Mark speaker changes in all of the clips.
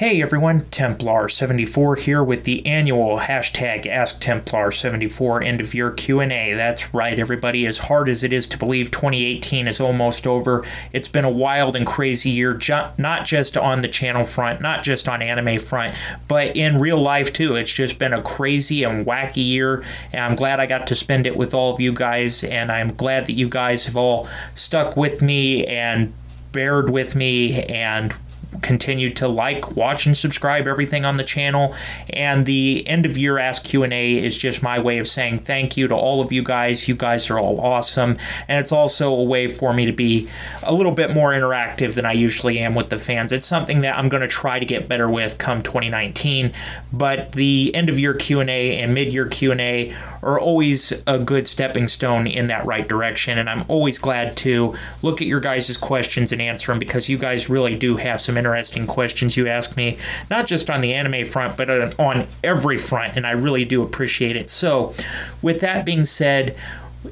Speaker 1: Hey everyone, Templar74 here with the annual hashtag AskTemplar74 end of year Q&A. That's right, everybody. As hard as it is to believe 2018 is almost over, it's been a wild and crazy year, not just on the channel front, not just on anime front, but in real life too. It's just been a crazy and wacky year, and I'm glad I got to spend it with all of you guys, and I'm glad that you guys have all stuck with me and bared with me and continue to like, watch, and subscribe everything on the channel. And the end of year Ask Q&A is just my way of saying thank you to all of you guys. You guys are all awesome, and it's also a way for me to be a little bit more interactive than I usually am with the fans. It's something that I'm going to try to get better with come 2019, but the end of year Q&A and mid-year Q&A are always a good stepping stone in that right direction, and I'm always glad to look at your guys' questions and answer them, because you guys really do have some interesting questions you ask me, not just on the anime front, but on every front, and I really do appreciate it. So with that being said,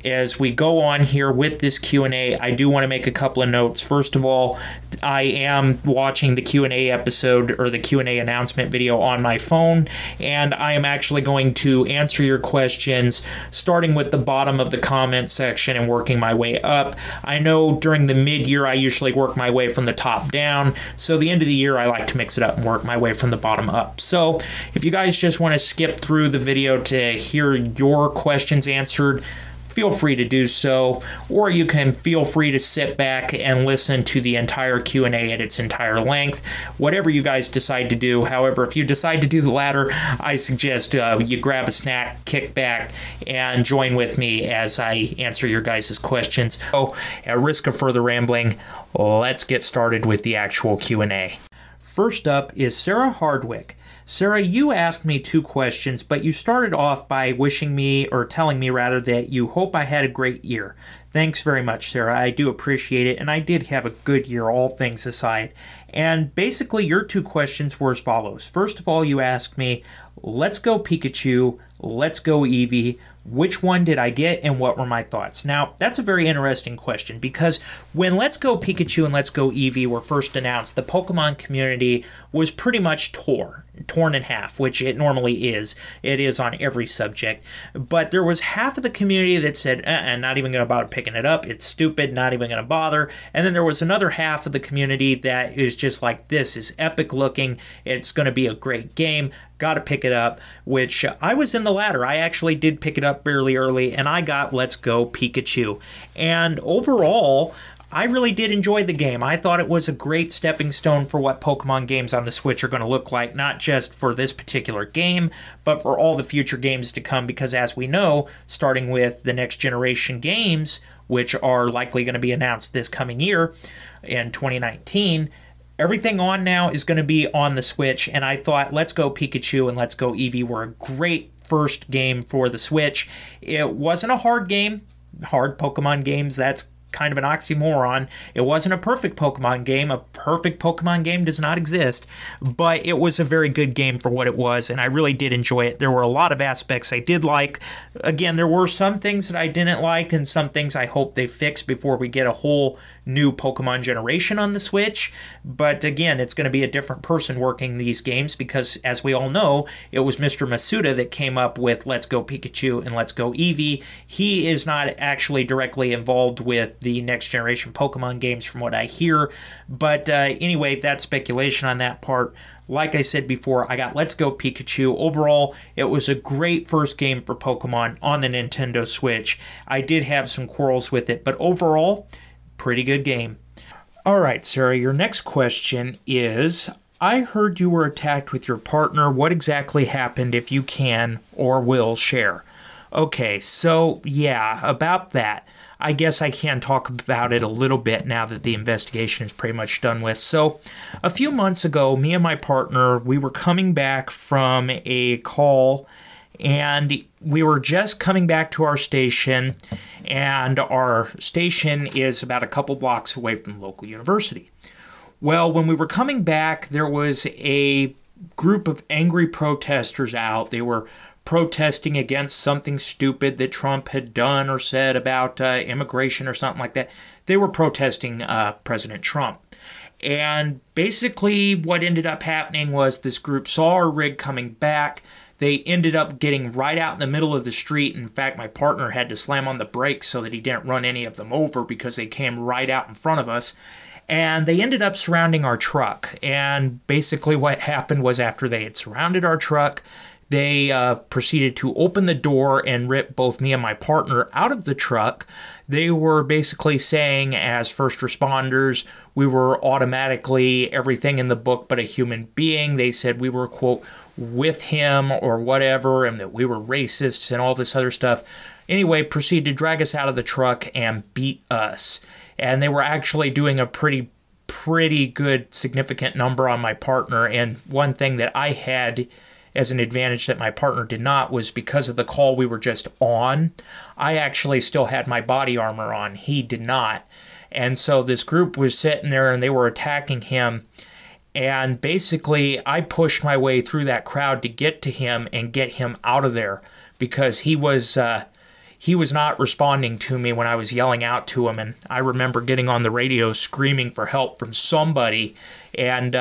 Speaker 1: as we go on here with this Q&A, I do want to make a couple of notes. First of all, I am watching the Q&A episode or the Q&A announcement video on my phone, and I am actually going to answer your questions starting with the bottom of the comment section and working my way up. I know during the mid-year I usually work my way from the top down, so the end of the year I like to mix it up and work my way from the bottom up. So if you guys just want to skip through the video to hear your questions answered, feel free to do so, or you can feel free to sit back and listen to the entire Q&A at its entire length, whatever you guys decide to do. However, if you decide to do the latter, I suggest you grab a snack, kick back, and join with me as I answer your guys' questions. So, at risk of further rambling, let's get started with the actual Q&A. First up is Sarah Hardwick. Sarah, you asked me two questions, but you started off by wishing me, or telling me rather, that you hope I had a great year. Thanks very much, Sarah. I do appreciate it, and I did have a good year, all things aside. And basically, your two questions were as follows. First of all, you asked me, let's go Pikachu, let's go Eevee. Which one did I get, and what were my thoughts? Now, that's a very interesting question, because when Let's Go Pikachu and Let's Go Eevee were first announced, the Pokemon community was pretty much torn in half, which it normally is. It is on every subject. But there was half of the community that said, not even going to bother picking it up. It's stupid, not even going to bother. And then there was another half of the community that is just like, this is epic looking. It's going to be a great game. Got to pick it up, which I was in the latter. I actually did pick it up fairly early, and I got Let's Go Pikachu. And overall, I really did enjoy the game. I thought it was a great stepping stone for what Pokemon games on the Switch are going to look like, not just for this particular game, but for all the future games to come, because as we know, starting with the next generation games, which are likely going to be announced this coming year in 2019, everything on now is going to be on the Switch, and I thought Let's Go Pikachu and Let's Go Eevee were a great first game for the Switch. It wasn't a hard game. Hard Pokemon games, that's kind of an oxymoron. It wasn't a perfect Pokemon game. A perfect Pokemon game does not exist, but it was a very good game for what it was, and I really did enjoy it. There were a lot of aspects I did like. Again, there were some things that I didn't like, and some things I hope they fix before we get a whole new Pokemon generation on the Switch. But again, it's going to be a different person working these games, because as we all know, it was Mr. Masuda that came up with Let's Go Pikachu and Let's Go Eevee. He is not actually directly involved with the next generation Pokemon games from what I hear. But anyway, that's speculation on that part. Like I said before, I got Let's Go Pikachu. Overall, it was a great first game for Pokemon on the Nintendo Switch. I did have some quarrels with it, but overall, pretty good game. Alright, Sarah, your next question is, I heard you were attacked with your partner. What exactly happened, if you can or will share? Okay, so yeah, about that. I guess I can talk about it a little bit now that the investigation is pretty much done with. So a few months ago, me and my partner, we were coming back from a call, and we were just coming back to our station, and our station is about a couple blocks away from the local university. Well, when we were coming back, there was a group of angry protesters out. They were protesting against something stupid that Trump had done or said about immigration or something like that. They were protesting President Trump. And basically what ended up happening was this group saw our rig coming back. They ended up getting right out in the middle of the street. In fact, my partner had to slam on the brakes so that he didn't run any of them over because they came right out in front of us. And they ended up surrounding our truck. And basically what happened was after they had surrounded our truck, they proceeded to open the door and rip both me and my partner out of the truck. They were basically saying, as first responders, we were automatically everything in the book but a human being. They said we were, quote, with him or whatever, and that we were racists and all this other stuff. Anyway, proceeded to drag us out of the truck and beat us. And they were actually doing a pretty good, significant number on my partner. And one thing that I had as an advantage that my partner did not was because of the call we were just on, I actually still had my body armor on. He did not. And so this group was sitting there and they were attacking him. And basically, I pushed my way through that crowd to get to him and get him out of there because he was not responding to me when I was yelling out to him. And I remember getting on the radio screaming for help from somebody. And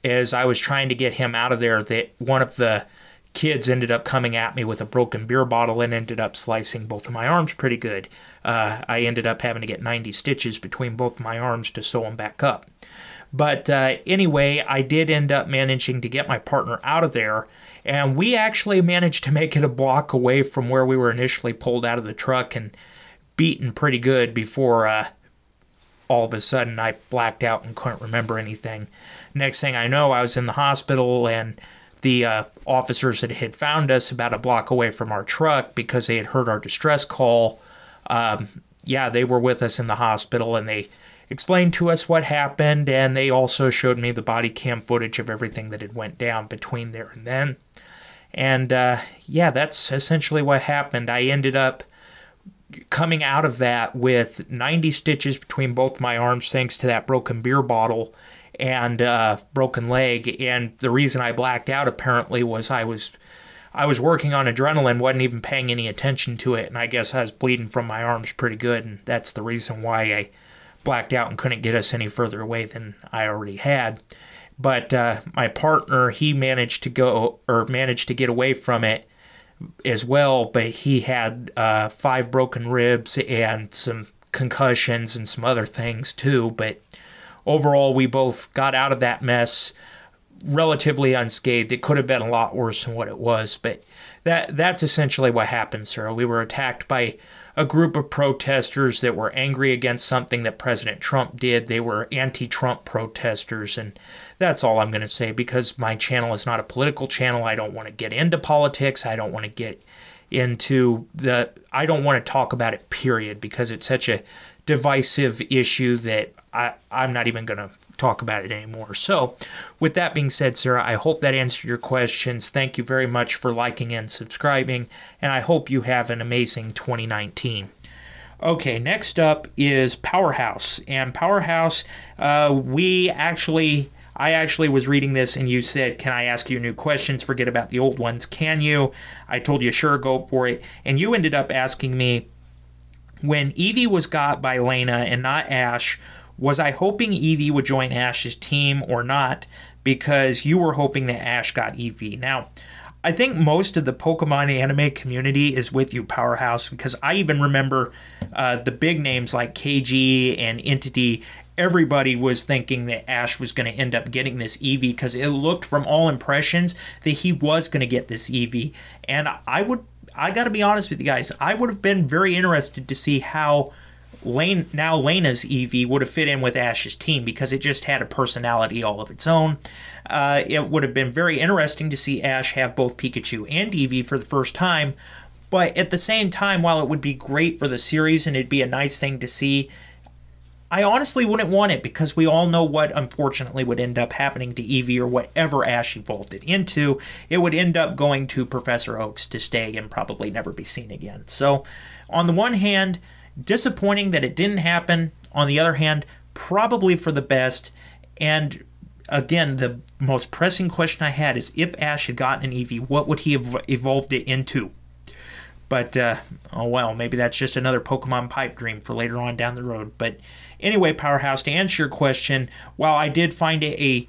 Speaker 1: as I was trying to get him out of there, that one of the kids ended up coming at me with a broken beer bottle and ended up slicing both of my arms pretty good. I ended up having to get 90 stitches between both of my arms to sew them back up. But anyway, I did end up managing to get my partner out of there, and we actually managed to make it a block away from where we were initially pulled out of the truck and beaten pretty good before all of a sudden I blacked out and couldn't remember anything. Next thing I know, I was in the hospital, and the officers that had found us about a block away from our truck because they had heard our distress call, they were with us in the hospital, and they explained to us what happened, and they also showed me the body cam footage of everything that had went down between there and then. And that's essentially what happened. I ended up coming out of that with 90 stitches between both my arms thanks to that broken beer bottle and broken leg. And the reason I blacked out apparently was I was working on adrenaline, wasn't even paying any attention to it, and I guess I was bleeding from my arms pretty good, and that's the reason why I blacked out and couldn't get us any further away than I already had. But my partner, he managed to get away from it as well, but he had 5 broken ribs and some concussions and some other things too. But overall, we both got out of that mess relatively unscathed. It could have been a lot worse than what it was, but that's essentially what happened, sir. We were attacked by a group of protesters that were angry against something that President Trump did. They were anti-Trump protesters, and that's all I'm going to say because my channel is not a political channel. I don't want to get into politics. I don't want to get into I don't want to talk about it, period, because it's such a divisive issue that I'm not even going to talk about it anymore. So with that being said, sir, I hope that answered your questions. Thank you very much for liking and subscribing, and I hope you have an amazing 2019. Okay, next up is Powerhouse. And Powerhouse, I actually was reading this and you said, can I ask you new questions? Forget about the old ones. Can you? I told you, sure, go for it. And you ended up asking me, when Evie was got by Elena and not Ash, was I hoping Evie would join Ash's team or not? Because you were hoping that Ash got Evie. Now, I think most of the Pokemon anime community is with you, Powerhouse, because I even remember the big names like KG and Entity. Everybody was thinking that Ash was going to end up getting this Eevee because it looked from all impressions that he was going to get this Eevee. And I got to be honest with you guys, I would have been very interested to see how Lena's Eevee would have fit in with Ash's team because it just had a personality all of its own. It would have been very interesting to see Ash have both Pikachu and Eevee for the first time. But at the same time, while it would be great for the series and it'd be a nice thing to see, I honestly wouldn't want it because we all know what unfortunately would end up happening to Eevee or whatever Ash evolved it into. It would end up going to Professor Oaks to stay and probably never be seen again. So on the one hand, disappointing that it didn't happen. On the other hand, probably for the best. And again, the most pressing question I had is if Ash had gotten an Eevee, what would he have evolved it into? But, oh well, maybe that's just another Pokemon pipe dream for later on down the road. But anyway, Powerhouse, to answer your question, while I did find it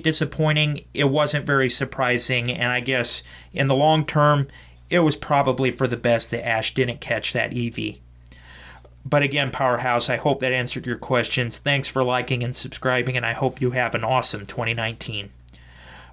Speaker 1: disappointing, it wasn't very surprising, and I guess in the long term, it was probably for the best that Ash didn't catch that Eevee. But again, Powerhouse, I hope that answered your questions. Thanks for liking and subscribing, and I hope you have an awesome 2019.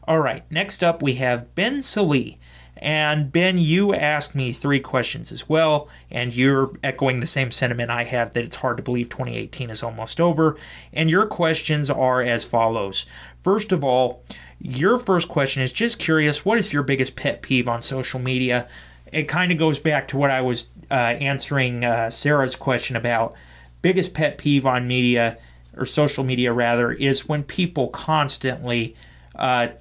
Speaker 1: All right, next up we have Ben Salee. And Ben, you asked me 3 questions as well, and you're echoing the same sentiment I have, that it's hard to believe 2018 is almost over. And your questions are as follows. First of all, your first question is just curious, what is your biggest pet peeve on social media? It kind of goes back to what I was answering Sarah's question about. Biggest pet peeve on media, or social media rather, is when people constantly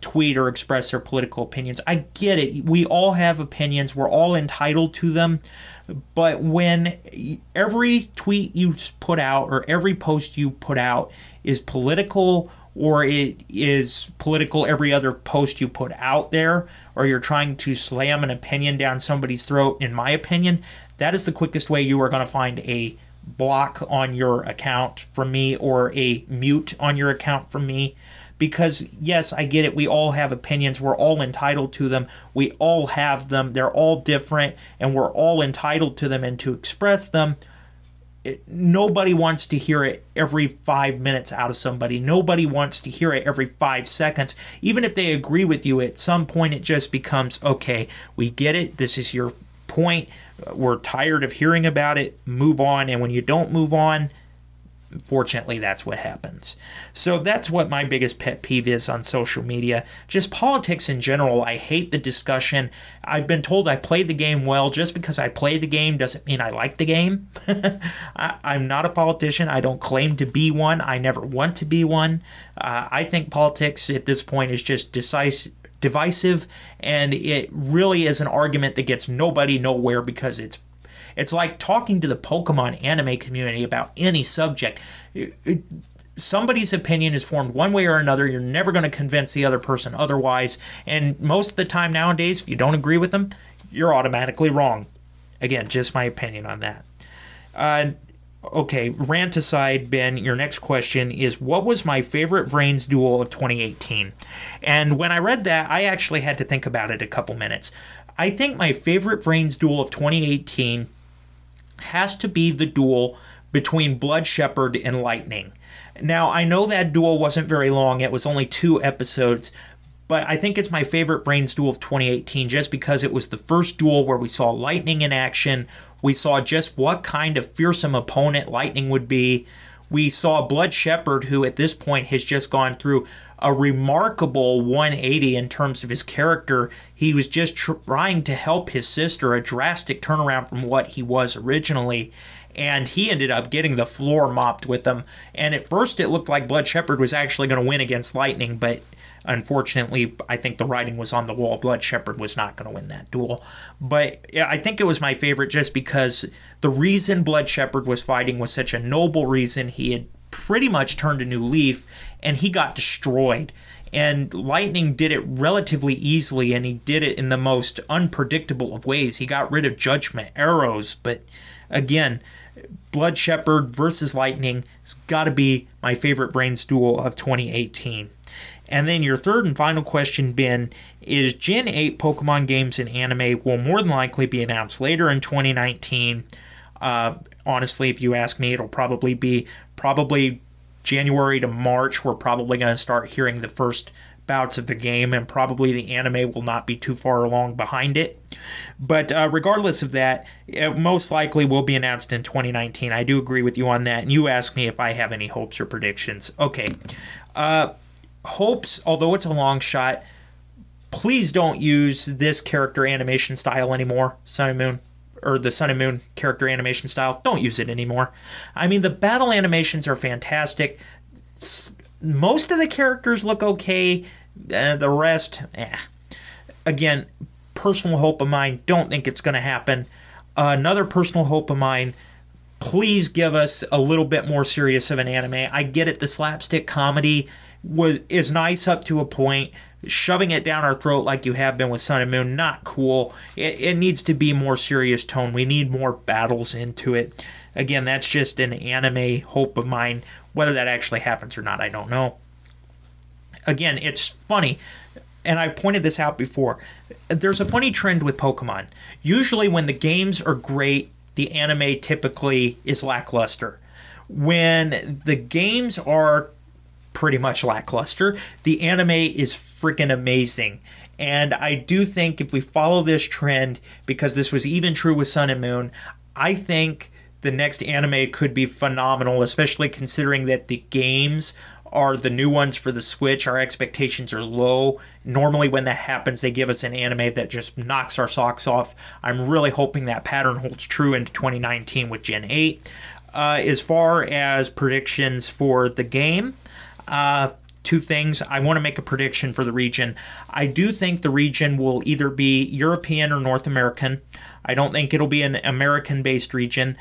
Speaker 1: tweet or express their political opinions. I get it. We all have opinions. We're all entitled to them. But when every tweet you put out or every post you put out is political, or it is political every other post you put out there, or you're trying to slam an opinion down somebody's throat, in my opinion, that is the quickest way you are going to find a block on your account from me, or a mute on your account from me. Because, yes, I get it. We all have opinions. We're all entitled to them. We all have them. They're all different, and we're all entitled to them and to express them. Nobody wants to hear it every 5 minutes out of somebody. Nobody wants to hear it every 5 seconds. Even if they agree with you, at some point it just becomes, okay, we get it. This is your point. We're tired of hearing about it. Move on. And when you don't move on, unfortunately, that's what happens. So that's what my biggest pet peeve is on social media. Just politics in general. I hate the discussion. I've been told I play the game well. Just because I play the game doesn't mean I like the game. I'm not a politician. I don't claim to be one. I never want to be one. I think politics at this point is just divisive, and it really is an argument that gets nobody nowhere, because it's like talking to the Pokemon anime community about any subject. Somebody's opinion is formed one way or another. You're never going to convince the other person otherwise. And most of the time nowadays, if you don't agree with them, you're automatically wrong. Again, just my opinion on that. Okay, rant aside, Ben, your next question is, what was my favorite Vrains duel of 2018? And when I read that, I actually had to think about it a couple minutes. I think my favorite Vrains duel of 2018 has to be the duel between Blood Shepherd and Lightning. Now, I know that duel wasn't very long. It was only 2 episodes, but I think it's my favorite Vrains duel of 2018 just because it was the first duel where we saw Lightning in action. We saw just what kind of fearsome opponent Lightning would be. We saw Blood Shepherd, who at this point has just gone through a remarkable 180 in terms of his character. He was just trying to help his sister, a drastic turnaround from what he was originally, and he ended up getting the floor mopped with them. And at first it looked like Blood Shepherd was actually going to win against Lightning, but unfortunately, I think the writing was on the wall. Blood Shepherd was not going to win that duel. But I think it was my favorite just because the reason Blood Shepherd was fighting was such a noble reason. He had pretty much turned a new leaf, and he got destroyed. And Lightning did it relatively easily, and he did it in the most unpredictable of ways. He got rid of Judgment Arrows, but again, Blood Shepherd versus Lightning has got to be my favorite Vrains duel of 2018. And then your third and final question, Ben, is Gen 8 Pokemon games and anime will more than likely be announced later in 2019. Honestly, if you ask me, it'll probably be January to March. We're probably going to start hearing the first bouts of the game, and probably the anime will not be too far along behind it. But regardless of that, it most likely will be announced in 2019. I do agree with you on that. And you asked me if I have any hopes or predictions. Okay. Hopes, although it's a long shot, please don't use this character animation style anymore, Sun and Moon, or the Sun and Moon character animation style. Don't use it anymore. I mean, the battle animations are fantastic. Most of the characters look okay. The rest, Again, personal hope of mine, don't think it's going to happen. Another personal hope of mine, please give us a little bit more serious of an anime. I get it, the slapstick comedy is nice up to a point. shoving it down our throat like you have been with Sun and Moon, not cool. It needs to be more serious tone. We need more battles into it. Again, that's just an anime hope of mine. Whether that actually happens or not, I don't know. Again, it's funny, and I pointed this out before. There's a funny trend with Pokemon. Usually when the games are great, the anime typically is lackluster. When the games are pretty much lackluster, the anime is freaking amazing. And I do think if we follow this trend, because this was even true with Sun and Moon, I think the next anime could be phenomenal, especially considering that the games are the new ones for the Switch. Our expectations are low. Normally when that happens, they give us an anime that just knocks our socks off. I'm really hoping that pattern holds true into 2019 with Gen 8. As far as predictions for the game, two things. I want to make a prediction for the region. I do think the region will either be European or North American. I don't think it'll be an American-based region.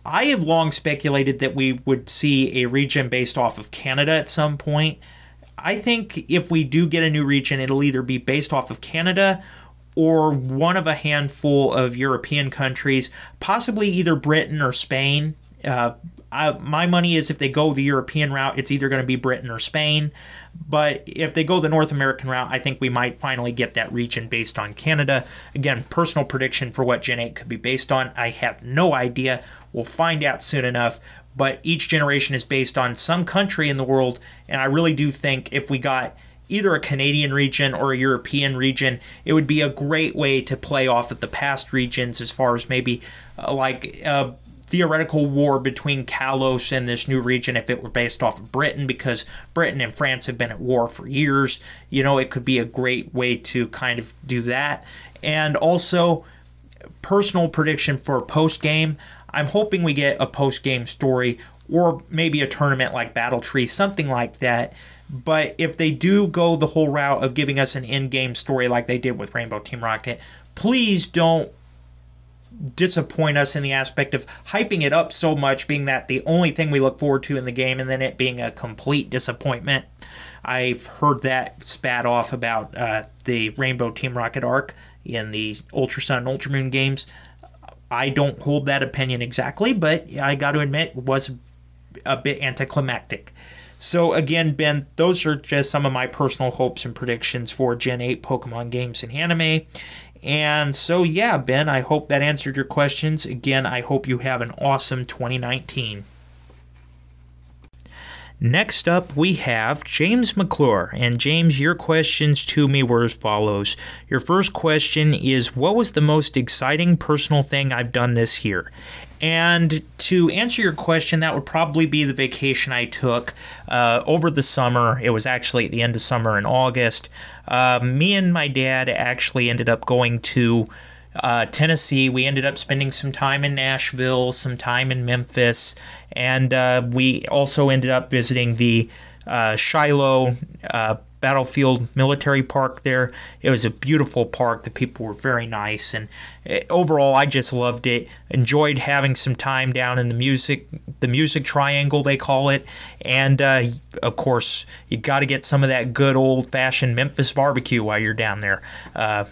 Speaker 1: I have long speculated that we would see a region based off of Canada at some point. I think if we do get a new region, it'll either be based off of Canada or one of a handful of European countries, possibly either Britain or Spain. My money is if they go the European route, it's either going to be Britain or Spain. But if they go the North American route, I think we might finally get that region based on Canada. Again, personal prediction for what Gen 8 could be based on. I have no idea. We'll find out soon enough. But each generation is based on some country in the world. And I really do think if we got either a Canadian region or a European region, it would be a great way to play off of the past regions as far as maybe theoretical war between Kalos and this new region if it were based off of Britain, because Britain and France have been at war for years. You know, it could be a great way to kind of do that. And also, personal prediction for post-game, I'm hoping we get a post-game story or maybe a tournament like Battle Tree, something like that. But if they do go the whole route of giving us an in-game story like they did with Rainbow Team Rocket, please don't disappoint us in the aspect of hyping it up so much, being that the only thing we look forward to in the game, and then it being a complete disappointment. I've heard that spat off about the Rainbow Team Rocket arc in the Ultra Sun and Ultra Moon games. I don't hold that opinion exactly, but I got to admit it was a bit anticlimactic. So again, Ben, those are just some of my personal hopes and predictions for Gen 8 Pokemon games and anime. And so, yeah, Ben, I hope that answered your questions. Again, I hope you have an awesome 2019. Next up, we have James McClure. And James, your questions to me were as follows. Your first question is, what was the most exciting personal thing I've done this year? And to answer your question, that would probably be the vacation I took over the summer. It was actually at the end of summer in August. Me and my dad actually ended up going to Tennessee. We ended up spending some time in Nashville, some time in Memphis, and we also ended up visiting the Shiloh Battlefield Military Park there. It was a beautiful park. The people were very nice, and overall I just loved it. Enjoyed having some time down in the music triangle they call it, and of course you got to get some of that good old-fashioned Memphis barbecue while you're down there.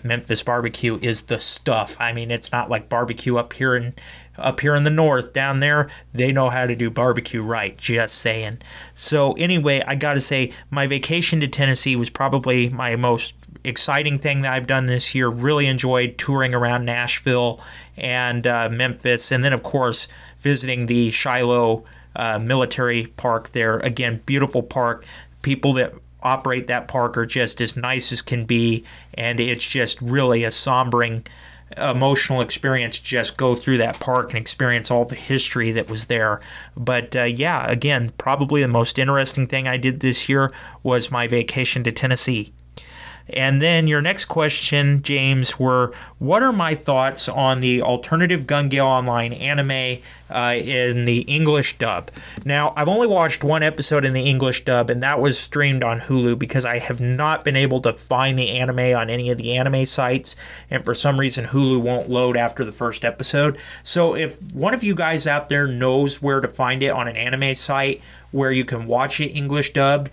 Speaker 1: Memphis barbecue is the stuff. I mean, it's not like barbecue up here in the north. Down there, they know how to do barbecue right, just saying. So anyway, I gotta say, my vacation to Tennessee was probably my most exciting thing that I've done this year. Really enjoyed touring around Nashville and Memphis, and then of course visiting the Shiloh military park there. Again, beautiful park. People that operate that park are just as nice as can be, and it's just really a sombering emotional experience. Just go through that park and experience all the history that was there. But yeah, again, probably the most interesting thing I did this year was my vacation to Tennessee. And then your next question, James, were what are my thoughts on the alternative Gun Gale Online anime in the English dub? Now, I've only watched one episode in the English dub, and that was streamed on Hulu because I have not been able to find the anime on any of the anime sites, and for some reason Hulu won't load after the first episode. So if one of you guys out there knows where to find it on an anime site where you can watch it English dubbed,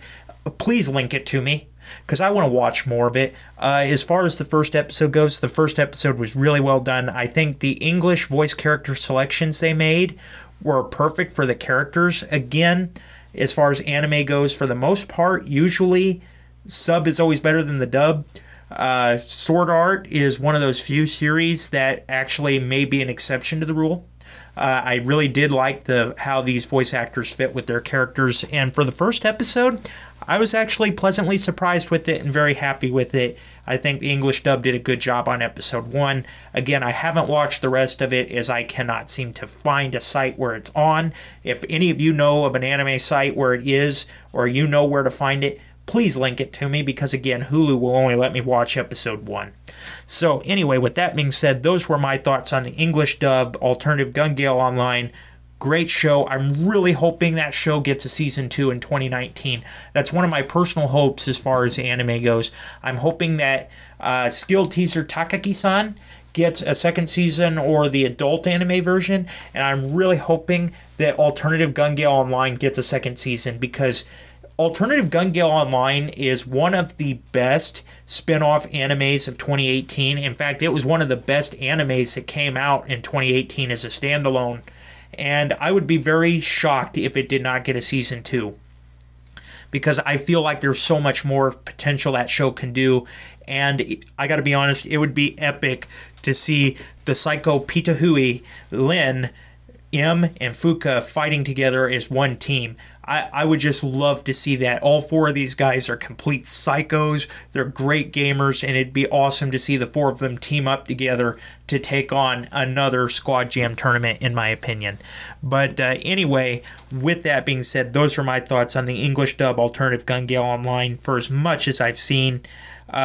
Speaker 1: please link it to me. because I want to watch more of it. As far as the first episode goes, the first episode was really well done. I think the English voice character selections they made were perfect for the characters. Again, as far as anime goes, for the most part, usually sub is always better than the dub. Sword Art is one of those few series that actually may be an exception to the rule. I really did like how these voice actors fit with their characters, and for the first episode, I was actually pleasantly surprised with it and very happy with it. I think the English dub did a good job on episode 1. Again, I haven't watched the rest of it as I cannot seem to find a site where it's on. If any of you know of an anime site where it is, or you know where to find it, please link it to me, because again, Hulu will only let me watch episode 1. So anyway, with that being said, those were my thoughts on the English dub Alternative Gun Gale Online. Great show. I'm really hoping that show gets a season 2 in 2019. That's one of my personal hopes as far as anime goes. I'm hoping that Skilled Teaser Takagi-san gets a second season, or the adult anime version, and I'm really hoping that Alternative Gun Gale Online gets a second season, because Alternative Gun Gale Online is one of the best spin-off animes of 2018. In fact, it was one of the best animes that came out in 2018 as a standalone. And I would be very shocked if it did not get a season 2. Because I feel like there's so much more potential that show can do. And I gotta be honest, it would be epic to see the Psycho Pitahui, Lin, M, and Fuka fighting together as one team. I would just love to see that. All 4 of these guys are complete psychos. They're great gamers, and it'd be awesome to see the 4 of them team up together to take on another Squad Jam tournament, in my opinion. But anyway, with that being said, those are my thoughts on the English dub Alternative Gun Gale Online for as much as I've seen.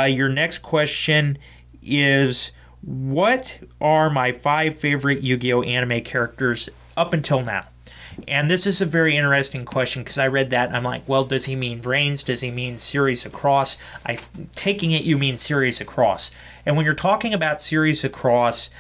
Speaker 1: Your next question is, what are my 5 favorite Yu-Gi-Oh! Anime characters up until now? And this is a very interesting question, because I read that and I'm like, well, does he mean Reigns? Does he mean series across? I'm taking it you mean series across. And when you're talking about series across,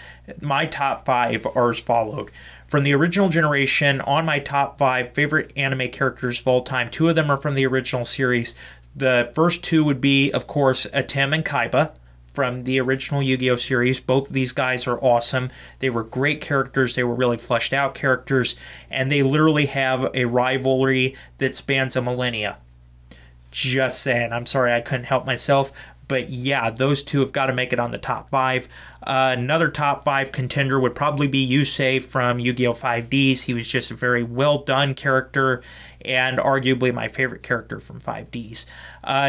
Speaker 1: my top 5 are as followed. From the original generation, on my top 5 favorite anime characters of all time, 2 of them are from the original series. The first 2 would be, of course, Atem and Kaiba from the original Yu-Gi-Oh! Series. Both of these guys are awesome. They were great characters. They were really fleshed out characters, and they literally have a rivalry that spans a millennia. Just saying. I'm sorry I couldn't help myself. But yeah, those 2 have got to make it on the top 5. Another top 5 contender would probably be Yusei from Yu-Gi-Oh! 5Ds. He was just a very well done character, and arguably my favorite character from 5Ds.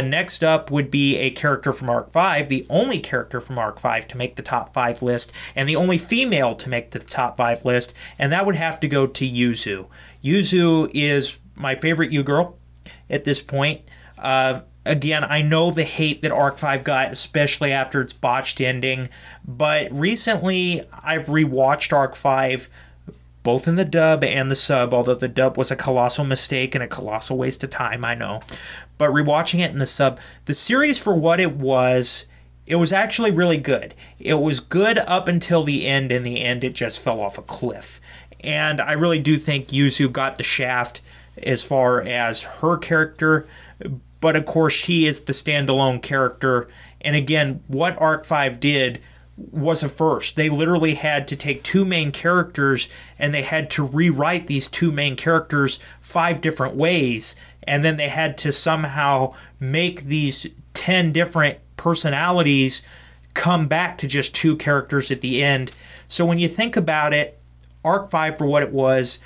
Speaker 1: Next up would be a character from Arc 5, the only character from Arc 5 to make the top 5 list, and the only female to make the top 5 list, and that would have to go to Yuzu. Yuzu is my favorite Yu-Girl at this point. Again, I know the hate that Arc 5 got, especially after its botched ending, but recently I've rewatched Arc 5, both in the dub and the sub, although the dub was a colossal mistake and a colossal waste of time, I know. But rewatching it in the sub, the series for what it was actually really good. It was good up until the end. In the end, it just fell off a cliff. And I really do think Yuzu got the shaft as far as her character, but of course she is the standalone character. And again, what Arc 5 did was a first. They literally had to take 2 main characters and they had to rewrite these 2 main characters 5 different ways, and then they had to somehow make these 10 different personalities come back to just 2 characters at the end. So when you think about it, Arc 5 for what it was,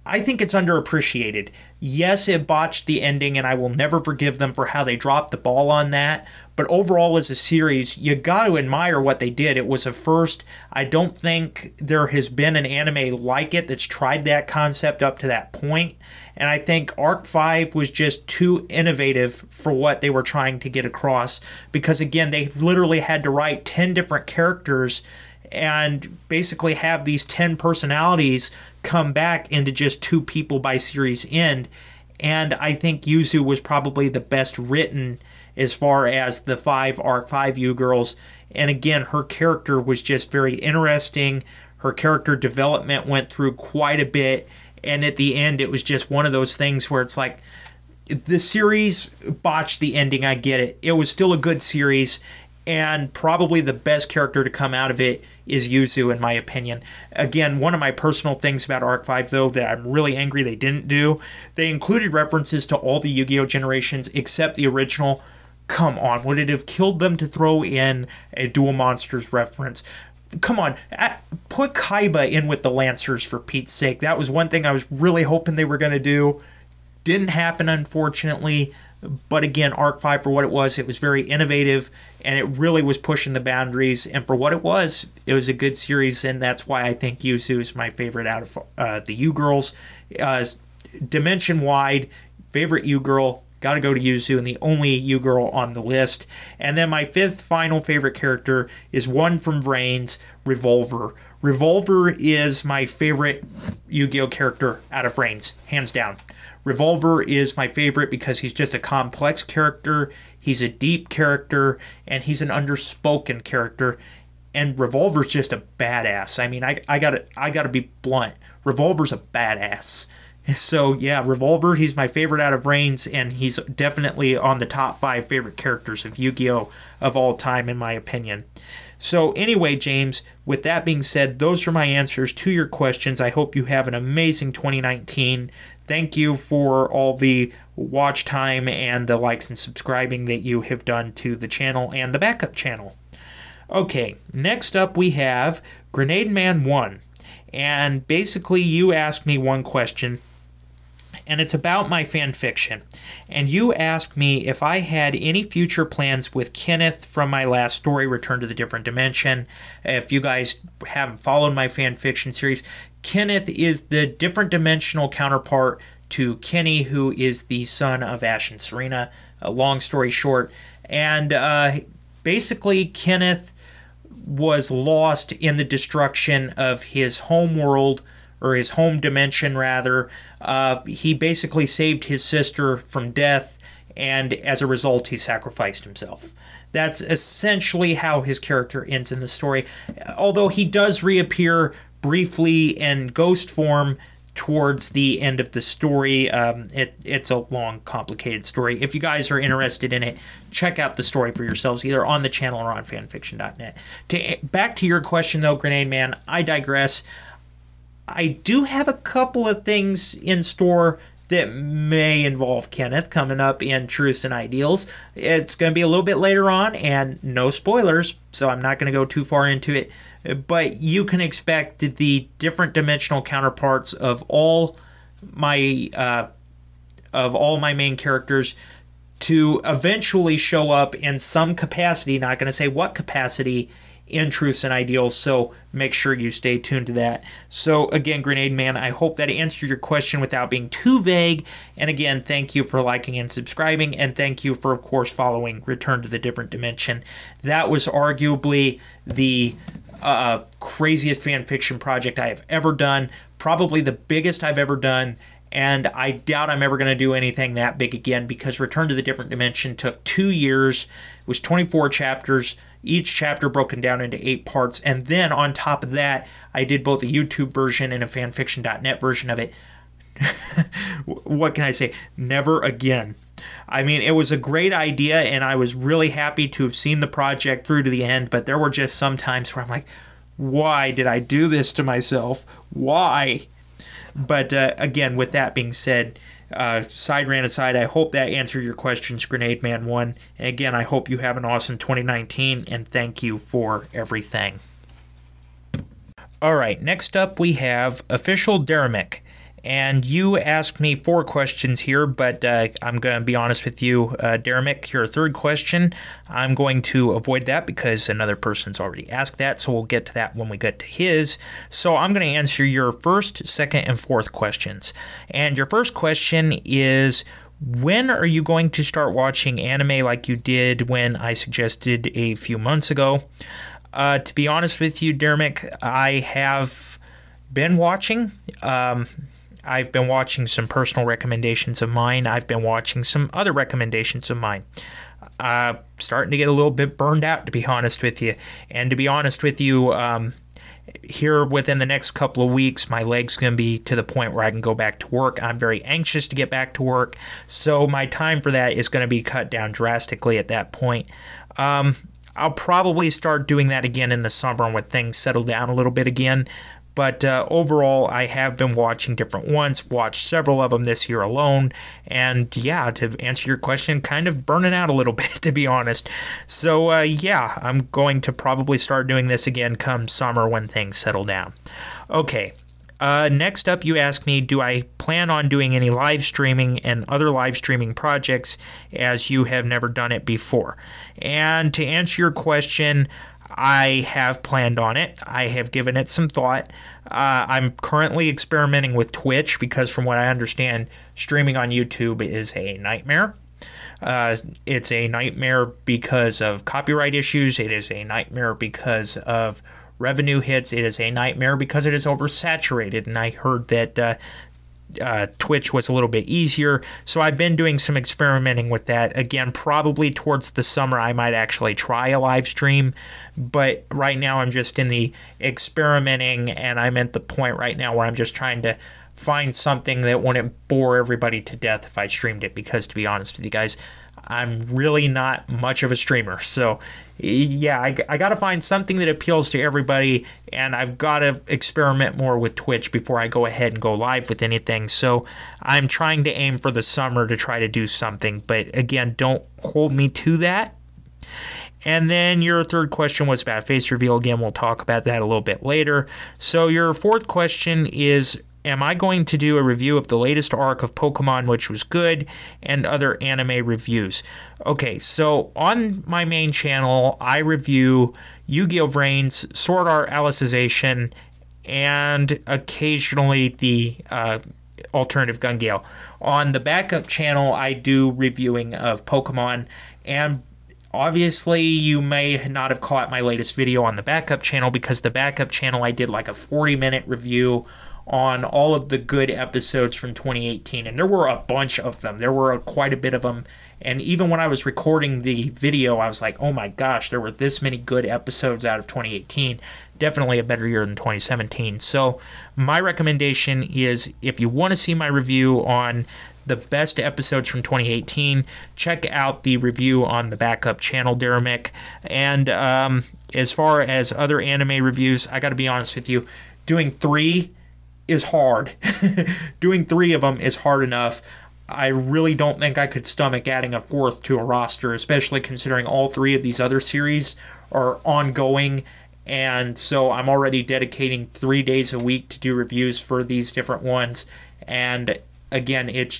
Speaker 1: I think it's underappreciated. Yes, it botched the ending, and I will never forgive them for how they dropped the ball on that. But overall, as a series, you got to admire what they did. It was a first. I don't think there has been an anime like it that's tried that concept up to that point. And I think Arc 5 was just too innovative for what they were trying to get across. Because, again, they literally had to write 10 different characters and basically have these 10 personalities come back into just 2 people by series end. And I think Yuzu was probably the best written as far as the 5 Arc 5 Yu-Girls. And again, her character was just very interesting. Her character development went through quite a bit. And at the end, it was just one of those things where it's like, the series botched the ending. I get it. It was still a good series, and probably the best character to come out of it is Yuzu, in my opinion. Again, one of my personal things about Arc 5, though, that I'm really angry they didn't do, they included references to all the Yu-Gi-Oh! Generations except the original. Come on, would it have killed them to throw in a Duel Monsters reference? Come on, put Kaiba in with the Lancers, for Pete's sake. That was one thing I was really hoping they were going to do. Didn't happen, unfortunately. But again, Arc 5, for what it was very innovative, and it really was pushing the boundaries. And for what it was a good series, and that's why I think Yuzu is my favorite out of the U-Girls. Dimension-wide, favorite U-Girl, got to go to Yuzu, and the only U-Girl on the list. And then my fifth final favorite character is one from Vrains, Revolver. Revolver is my favorite Yu-Gi-Oh! Character out of Vrains, hands down. Revolver is my favorite because he's just a complex character, he's a deep character, and he's an underspoken character. And Revolver's just a badass. I mean, I gotta be blunt. Revolver's a badass. So yeah, Revolver, he's my favorite out of Vrains, and he's definitely on the top 5 favorite characters of Yu-Gi-Oh! Of all time, in my opinion. So anyway, James, with that being said, those are my answers to your questions. I hope you have an amazing 2019. Thank you for all the watch time and the likes and subscribing that you have done to the channel and the backup channel. Okay, next up we have Grenade Man 1. And basically you asked me one question, and it's about my fan fiction. And you asked me if I had any future plans with Kenneth from my last story, Return to the Different Dimension. If you guys haven't followed my fan fiction series, Kenneth is the different dimensional counterpart to Kenny, who is the son of Ash and Serena. Long story short. And basically, Kenneth was lost in the destruction of his home world, or his home dimension, rather. He basically saved his sister from death, and as a result, he sacrificed himself. That's essentially how his character ends in the story, although he does reappear briefly in ghost form towards the end of the story. It's a long, complicated story. If you guys are interested in it, check out the story for yourselves, either on the channel or on fanfiction.net. Back to your question, though, Grenade Man, I digress. I do have a couple of things in store that may involve Kenneth coming up in Truths and Ideals. It's going to be a little bit later on, and no spoilers, so I'm not going to go too far into it. But you can expect the different dimensional counterparts of all my main characters to eventually show up in some capacity. Not going to say what capacity in Truths and Ideals, so make sure you stay tuned to that. So again, Grenade Man, I hope that answered your question without being too vague. And again, thank you for liking and subscribing, and thank you for, of course, following Return to the Different Dimension. That was arguably the craziest fan fiction project I have ever done, probably the biggest I've ever done, and I doubt I'm ever going to do anything that big again, because Return to the Different Dimension took 2 years. It was 24 chapters, each chapter broken down into 8 parts, and then on top of that, I did both a YouTube version and a fanfiction.net version of it. What can I say? Never again. I mean, it was a great idea, and I was really happy to have seen the project through to the end, but there were just some times where I'm like, why did I do this to myself? Why? But again, with that being said, side rant aside, I hope that answered your questions, Grenade Man 1. And again, I hope you have an awesome 2019, and thank you for everything. Alright, next up we have Official Derrick. And you asked me 4 questions here, but I'm going to be honest with you, Derrick, your third question, I'm going to avoid that because another person's already asked that, so we'll get to that when we get to his. So I'm going to answer your first, second, and fourth questions. And your first question is, when are you going to start watching anime like you did when I suggested a few months ago? To be honest with you, Derrick, I have been watching. I've been watching some personal recommendations of mine. I've been watching some other recommendations of mine. Starting to get a little bit burned out, to be honest with you. And to be honest with you, here within the next couple of weeks, my leg's going to be to the point where I can go back to work. I'm very anxious to get back to work, so my time for that is going to be cut down drastically at that point. I'll probably start doing that again in the summer when things settle down a little bit again. But overall, I have been watching different ones, watched several of them this year alone. And yeah, to answer your question, kind of burning out a little bit, to be honest. So yeah, I'm going to probably start doing this again come summer when things settle down. Okay. Next up, you ask me, do I plan on doing any live streaming and other live streaming projects as you have never done it before? And to answer your question, I have planned on it. I have given it some thought. I'm currently experimenting with Twitch because from what I understand, streaming on YouTube is a nightmare. It's a nightmare because of copyright issues. It is a nightmare because of revenue hits. It is a nightmare because it is oversaturated. And I heard that Twitch was a little bit easier, so I've been doing some experimenting with that. Again, probably towards the summer I might actually try a live stream, but right now I'm just in the experimenting, and I'm at the point right now where I'm just trying to find something that wouldn't bore everybody to death if I streamed it, because to be honest with you guys, I'm really not much of a streamer. So yeah, I got to find something that appeals to everybody, and I've got to experiment more with Twitch before I go ahead and go live with anything. So I'm trying to aim for the summer to try to do something, but again, don't hold me to that. And then your third question was about face reveal. Again, we'll talk about that a little bit later. So your fourth question is, am I going to do a review of the latest arc of Pokemon, which was good, and other anime reviews? Okay, so on my main channel, I review Yu-Gi-Oh! Vrains, Sword Art Alicization, and occasionally the alternative Gun Gale. On the backup channel, I do reviewing of Pokemon, and obviously, you may not have caught my latest video on the backup channel, because the backup channel I did like a 40-minute review on all of the good episodes from 2018, and there were a bunch of them. There were quite a bit of them, and even when I was recording the video, I was like, oh my gosh, there were this many good episodes out of 2018. Definitely a better year than 2017. So my recommendation is, if you want to see my review on the best episodes from 2018, check out the review on the backup channel, Derrick. And as far as other anime reviews, I got to be honest with you, doing 3 is hard. Doing 3 of them is hard enough. I really don't think I could stomach adding a 4th to a roster, especially considering all 3 of these other series are ongoing, and so I'm already dedicating 3 days a week to do reviews for these different ones. And again, it's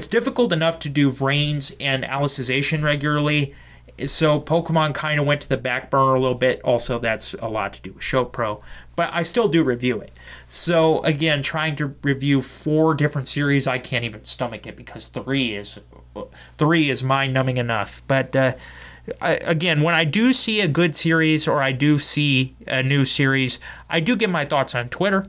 Speaker 1: difficult enough to do Vrains and Alicization regularly, so Pokemon kind of went to the back burner a little bit. Also, that's a lot to do with Show Pro, but I still do review it. So again, trying to review 4 different series, I can't even stomach it, because 3 is mind-numbing enough. But again, when I do see a good series or I do see a new series, I do give my thoughts on Twitter.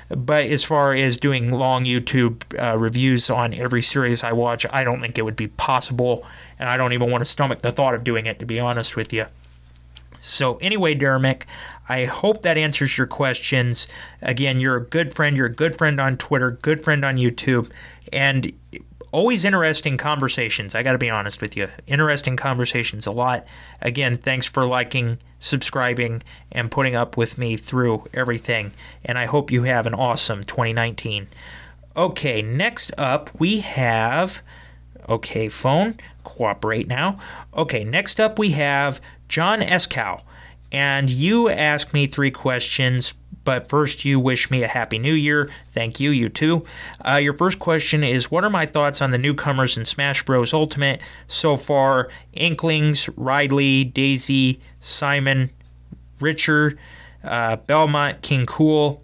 Speaker 1: But as far as doing long YouTube reviews on every series I watch, I don't think it would be possible, and I don't even want to stomach the thought of doing it, to be honest with you. So anyway, Derrick, I hope that answers your questions. Again, you're a good friend. You're a good friend on Twitter, good friend on YouTube, and always interesting conversations. I got to be honest with you. Interesting conversations a lot. Again, thanks for liking, subscribing, and putting up with me through everything. And I hope you have an awesome 2019. Okay, next up we have... Okay, phone, cooperate now. Okay, next up we have John Eskow. And you asked me 3 questions, but first you wish me a Happy New Year. Thank you, you too. Your first question is, what are my thoughts on the newcomers in Smash Bros. Ultimate so far? Inklings, Ridley, Daisy, Simon, Richard, Belmont, King Cool,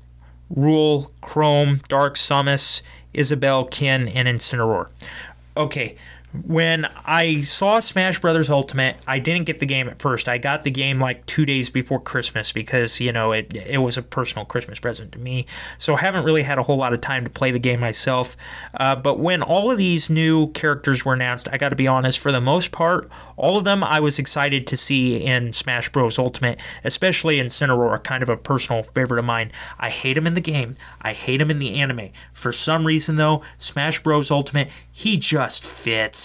Speaker 1: Rule, Chrome, Dark Sumus, Isabel, Kin, and Incineroar. Okay, When I saw Smash Brothers Ultimate, I didn't get the game at first. I got the game like 2 days before Christmas because, you know, it was a personal Christmas present to me. So I haven't really had a whole lot of time to play the game myself. But when all of these new characters were announced, I got to be honest, for the most part, all of them I was excited to see in Smash Bros. Ultimate, especially in Cineroar, kind of a personal favorite of mine. I hate him in the game. I hate him in the anime. For some reason, though, Smash Bros. Ultimate, he just fits.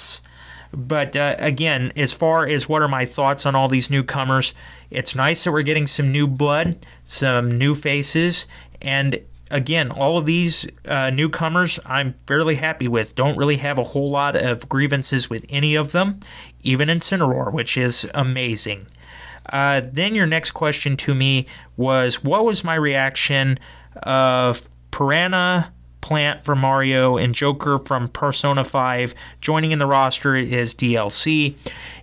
Speaker 1: But again, as far as what are my thoughts on all these newcomers, it's nice that we're getting some new blood, some new faces, and again, all of these newcomers I'm fairly happy with. Don't really have a whole lot of grievances with any of them, even in Cineroar, which is amazing. Then your next question to me was, what was my reaction of Piranha Plant from Mario and Joker from Persona 5 joining in the roster as DLC.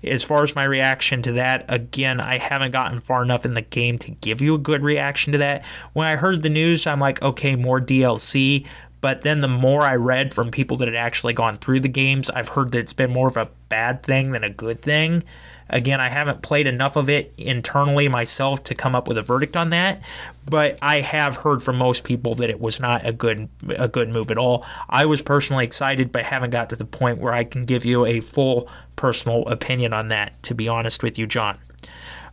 Speaker 1: As far as my reaction to that, again, I haven't gotten far enough in the game to give you a good reaction to that. When I heard the news, I'm like, okay, more DLC. But then the more I read from people that had actually gone through the games, I've heard that it's been more of a bad thing than a good thing. Again, I haven't played enough of it internally myself to come up with a verdict on that, but I have heard from most people that it was not a good move at all. I was personally excited, but haven't got to the point where I can give you a full personal opinion on that, to be honest with you, John.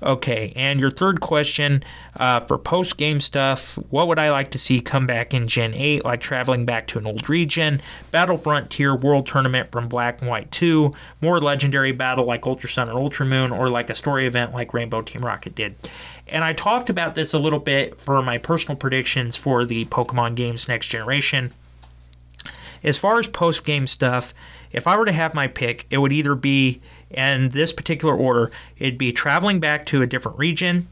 Speaker 1: Okay, and your third question, for post-game stuff, what would I like to see come back in Gen 8, like traveling back to an old region, Battle Frontier World Tournament from Black and White 2, more legendary battle like Ultra Sun and Ultra Moon, or like a story event like Rainbow Team Rocket did. And I talked about this a little bit for my personal predictions for the Pokemon games Next Generation. As far as post-game stuff, if I were to have my pick, it would either be, in this particular order, it'd be traveling back to a different region,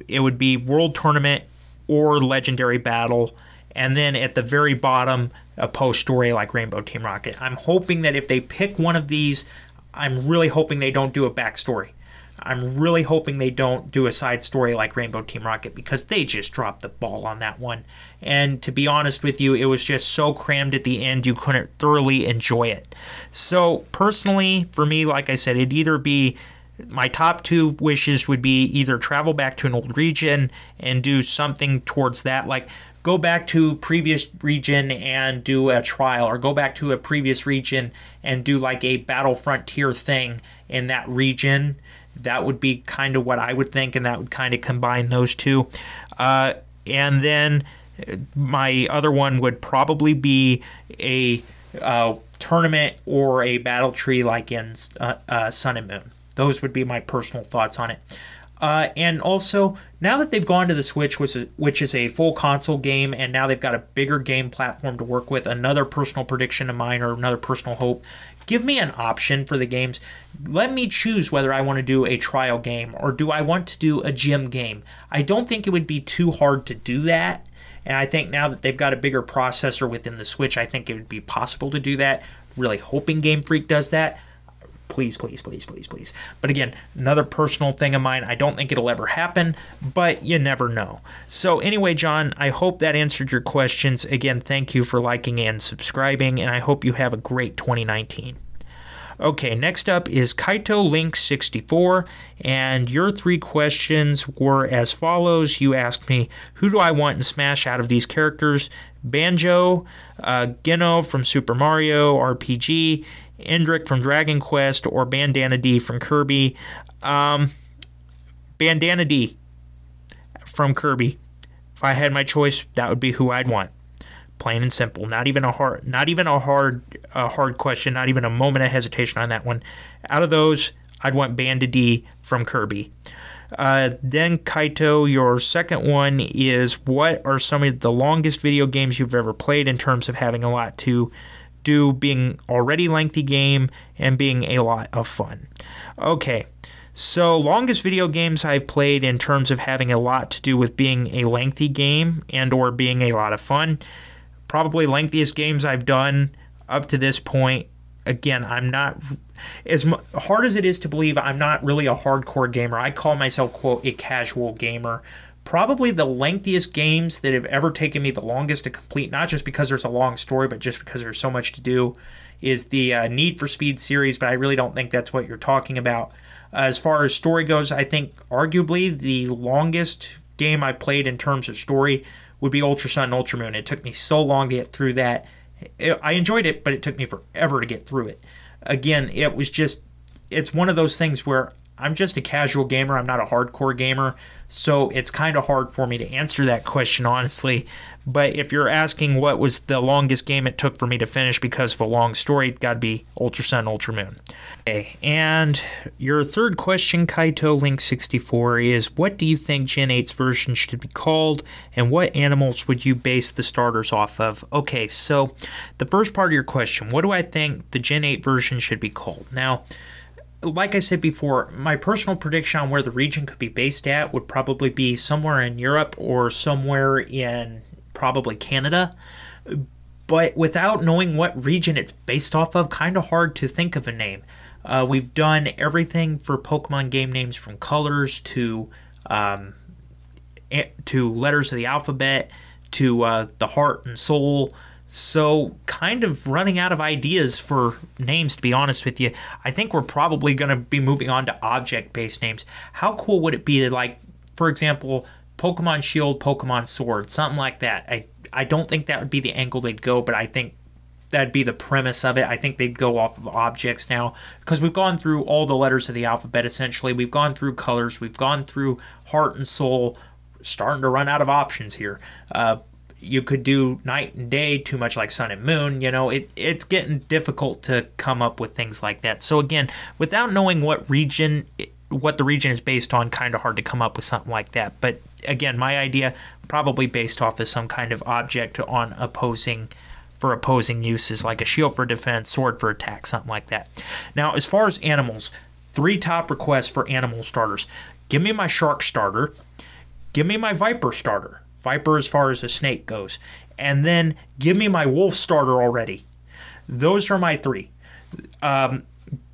Speaker 1: it would be World Tournament or Legendary Battle, and then at the very bottom, a post-story like Rainbow Team Rocket. I'm hoping that if they pick one of these, I'm really hoping they don't do a backstory. I'm really hoping they don't do a side story like Rainbow Team Rocket, because they just dropped the ball on that one. And to be honest with you, it was just so crammed at the end you couldn't thoroughly enjoy it. So personally, for me, like I said, it'd either be, my top two wishes would be either travel back to an old region and do something towards that, like go back to previous region and do a trial, or go back to a previous region and do like a Battle Frontier thing in that region. That would be kind of what I would think, and that would kind of combine those two. And then my other one would probably be a tournament or a battle tree like in Sun and Moon. Those would be my personal thoughts on it. And also, now that they've gone to the Switch, which is a full console game, and now they've got a bigger game platform to work with, another personal prediction of mine, or another personal hope, give me an option for the games. Let me choose whether I want to do a trial game or do I want to do a gym game. I don't think it would be too hard to do that. And I think now that they've got a bigger processor within the Switch, I think it would be possible to do that. Really hoping Game Freak does that. Please, please, please, please, please. But again, another personal thing of mine. I don't think it'll ever happen, but you never know. So anyway, John, I hope that answered your questions. Again, thank you for liking and subscribing, and I hope you have a great 2019. Okay, next up is Kaito Link 64, and your three questions were as follows. You asked me, who do I want in Smash out of these characters? Banjo, Geno from Super Mario RPG, Endrick from Dragon Quest, or Bandana D from Kirby. Bandana D from Kirby. If I had my choice, that would be who I'd want. Plain and simple. Not even a hard question. Not even a moment of hesitation on that one. Out of those, I'd want Bandana D from Kirby. Then Kaito, your second one is, what are some of the longest video games you've ever played in terms of having a lot to do, being already lengthy game and being a lot of fun? Okay, so longest video games I've played in terms of having a lot to do with being a lengthy game and or being a lot of fun. Probably lengthiest games I've done up to this point. Again, I'm not, as hard as it is to believe, I'm not really a hardcore gamer. I call myself, quote, a casual gamer. Probably the lengthiest games that have ever taken me the longest to complete, not just because there's a long story, but just because there's so much to do, is the Need for Speed series, but I really don't think that's what you're talking about. As far as story goes, I think arguably the longest game I played in terms of story would be Ultra Sun and Ultra Moon. It took me so long to get through that. I enjoyed it, but it took me forever to get through it. Again, it's one of those things where I'm just a casual gamer. I'm not a hardcore gamer, so it's kind of hard for me to answer that question, honestly. But if you're asking what was the longest game it took for me to finish because of a long story, it's got to be Ultra Sun, Ultra Moon. Okay, and your third question, Kaito Link 64, is what do you think Gen 8's version should be called, and what animals would you base the starters off of? Okay, so the first part of your question, what do I think the Gen 8 version should be called? Now, like I said before, my personal prediction on where the region could be based at would probably be somewhere in Europe or somewhere in probably Canada. But without knowing what region it's based off of, kind of hard to think of a name. We've done everything for Pokemon game names, from colors to letters of the alphabet to the heart and soul. So kind of running out of ideas for names, to be honest with you. I think we're probably going to be moving on to object-based names. How cool would it be to, like, for example, Pokemon Shield, Pokemon Sword, something like that. I don't think that would be the angle they'd go, but I think that'd be the premise of it. I think they'd go off of objects now, because we've gone through all the letters of the alphabet, essentially. We've gone through colors. We've gone through heart and soul. Starting to run out of options here. You could do night and day, too much like sun and moon. You know, it's getting difficult to come up with things like that. So again, without knowing what the region is based on, kind of hard to come up with something like that. But again, my idea probably based off of some kind of object on opposing uses, like a shield for defense, sword for attack, something like that. Now, as far as animals, 3 top requests for animal starters. Give me my shark starter. Give me my viper starter. Viper as far as a snake goes. And then give me my wolf starter already. Those are my 3.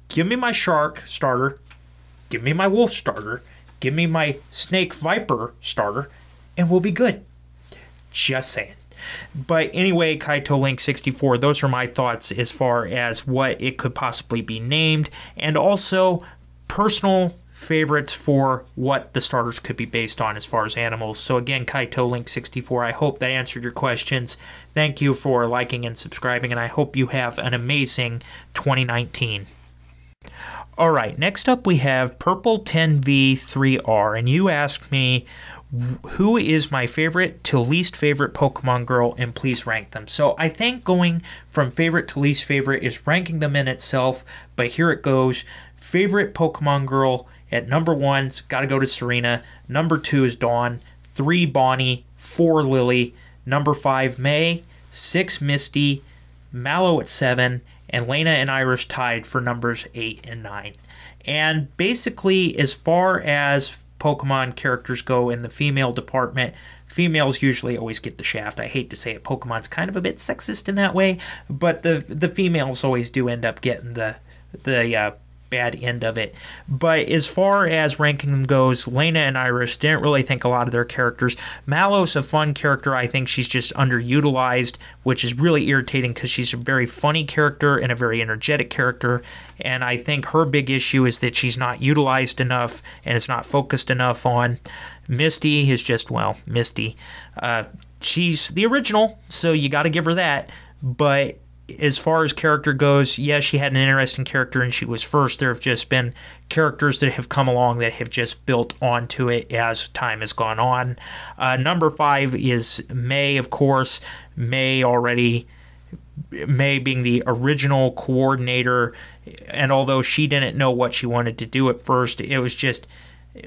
Speaker 1: Give me my shark starter. Give me my wolf starter. Give me my snake viper starter. And we'll be good. Just saying. But anyway, Kaito Link 64, those are my thoughts as far as what it could possibly be named. And also personal favorites for what the starters could be based on as far as animals. So again, Kaito Link 64, I hope that answered your questions. Thank you for liking and subscribing, and I hope you have an amazing 2019. Alright, next up we have Purple 10V3R, and you asked me who is my favorite to least favorite Pokemon girl, and please rank them. So I think going from favorite to least favorite is ranking them in itself, but here it goes. Favorite Pokemon girl at number 1's got to go to Serena. Number 2 is Dawn. 3 Bonnie. 4 Lily. Number 5 May. 6 Misty. Mallow at 7. And Elena and Iris tied for numbers 8 and 9. And basically, as far as Pokemon characters go in the female department, females usually always get the shaft. I hate to say it, Pokemon's kind of a bit sexist in that way, but the females always do end up getting the bad end of it. But as far as ranking them goes, Elena and Iris, didn't really think a lot of their characters. Mallow's a fun character. I think she's just underutilized, which is really irritating because she's a very funny character and a very energetic character, and I think her big issue is that she's not utilized enough and it's not focused enough on. Misty is just, well, Misty. She's the original, so you got to give her that, but as far as character goes, yes, she had an interesting character and she was first. There have just been characters that have come along that have just built onto it as time has gone on. Number 5 is May, of course. May being the original coordinator, and although she didn't know what she wanted to do at first, it was just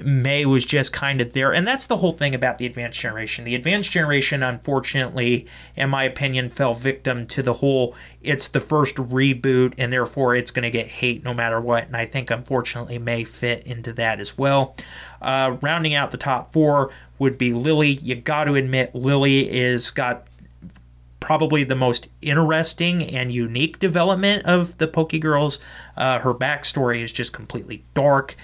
Speaker 1: May was just kind of there. And that's the whole thing about the Advanced Generation. The Advanced Generation, unfortunately, in my opinion, fell victim to the whole, it's the first reboot, and therefore it's going to get hate no matter what. And I think, unfortunately, May fit into that as well. Rounding out the top 4 would be Lily. You got to admit, Lily is got probably the most interesting and unique development of the Pokegirls. Her backstory is just completely dark.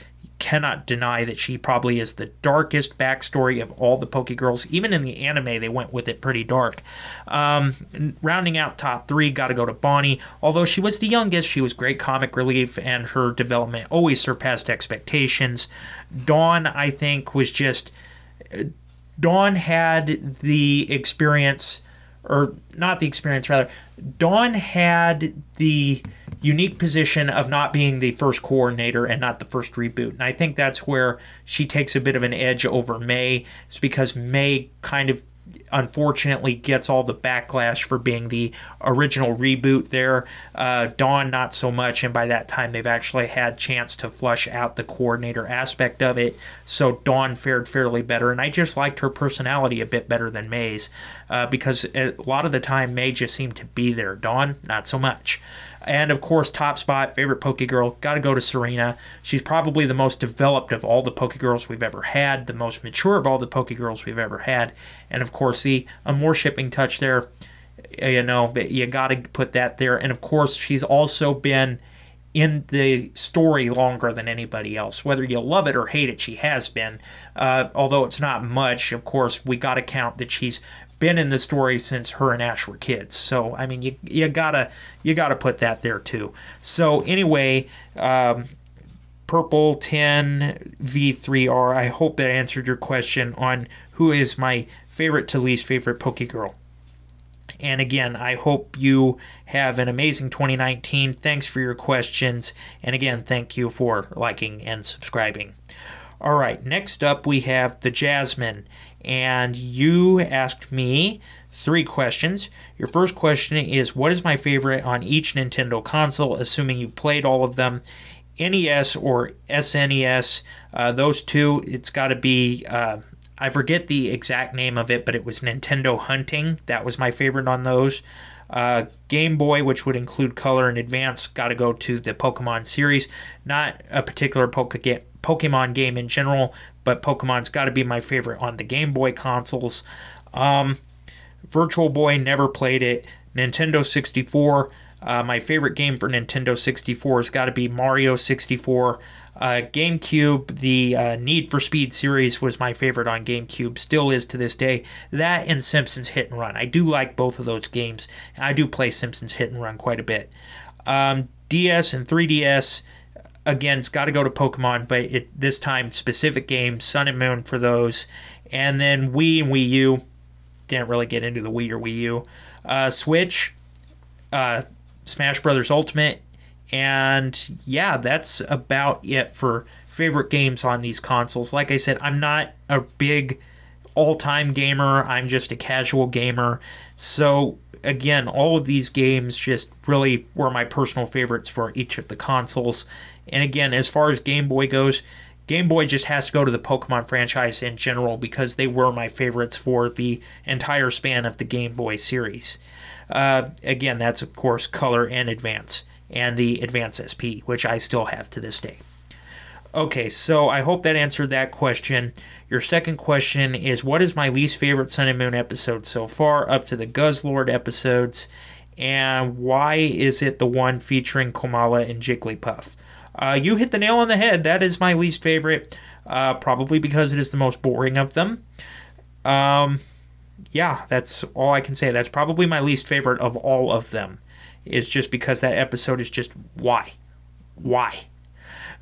Speaker 1: cannot deny that she probably is the darkest backstory of all the Pokegirls. Even in the anime, they went with it pretty dark. Rounding out top 3, got to go to Bonnie. Although she was the youngest, she was great comic relief, and her development always surpassed expectations. Dawn, I think, was just... Dawn had the experience, or not the experience, rather. Dawn had the unique position of not being the first coordinator and not the first reboot. And I think that's where she takes a bit of an edge over May. It's because May kind of unfortunately gets all the backlash for being the original reboot there. Dawn, not so much, and by that time they've actually had chance to flush out the coordinator aspect of it, so Dawn fared fairly better, and I just liked her personality a bit better than May's, because a lot of the time May just seemed to be there. Dawn, not so much. And of course, top spot, favorite Pokegirl, got to go to Serena. She's probably the most developed of all the Pokegirls we've ever had, the most mature of all the Pokegirls we've ever had. And of course, the more shipping touch there, you know, you got to put that there. And of course, she's also been in the story longer than anybody else. Whether you love it or hate it, she has been. Although it's not much, of course, we got to count that she's been in the story since her and Ash were kids. So I mean, you gotta put that there too. So anyway, Purple 10 V3R. I hope that answered your question on who is my favorite to least favorite Pokegirl. And again, I hope you have an amazing 2019. Thanks for your questions. And again, thank you for liking and subscribing. All right, next up we have the Jasmine. And you asked me 3 questions. Your first question is, what is my favorite on each Nintendo console, assuming you've played all of them? NES or SNES, those two, it's got to be, I forget the exact name of it, but it was Nintendo Hunting. That was my favorite on those. Game Boy, which would include Color and Advance, got to go to the Pokemon series. Not a particular Pokemon game in general, but Pokemon's got to be my favorite on the Game Boy consoles. Virtual Boy, never played it. Nintendo 64, my favorite game for Nintendo 64 has got to be Mario 64. GameCube, the Need for Speed series was my favorite on GameCube, still is to this day. That and Simpsons Hit and Run. I do like both of those games. I do play Simpsons Hit and Run quite a bit. DS and 3DS, again, it's got to go to Pokemon, but this time specific games, Sun and Moon for those. And then Wii and Wii U, didn't really get into the Wii or Wii U. Switch, Smash Brothers Ultimate, and yeah, that's about it for favorite games on these consoles. Like I said, I'm not a big all-time gamer. I'm just a casual gamer. So again, all of these games just really were my personal favorites for each of the consoles. And again, as far as Game Boy goes, Game Boy just has to go to the Pokemon franchise in general because they were my favorites for the entire span of the Game Boy series. Again, that's of course Color and Advance, and the Advance SP, which I still have to this day. Okay, so I hope that answered that question. Your second question is, what is my least favorite Sun and Moon episode so far, up to the Guzzlord episodes, and why is it the one featuring Komala and Jigglypuff? You hit the nail on the head. That is my least favorite, probably because it is the most boring of them. Yeah, that's all I can say. That's probably my least favorite of all of them. It's just because that episode is just, why? Why?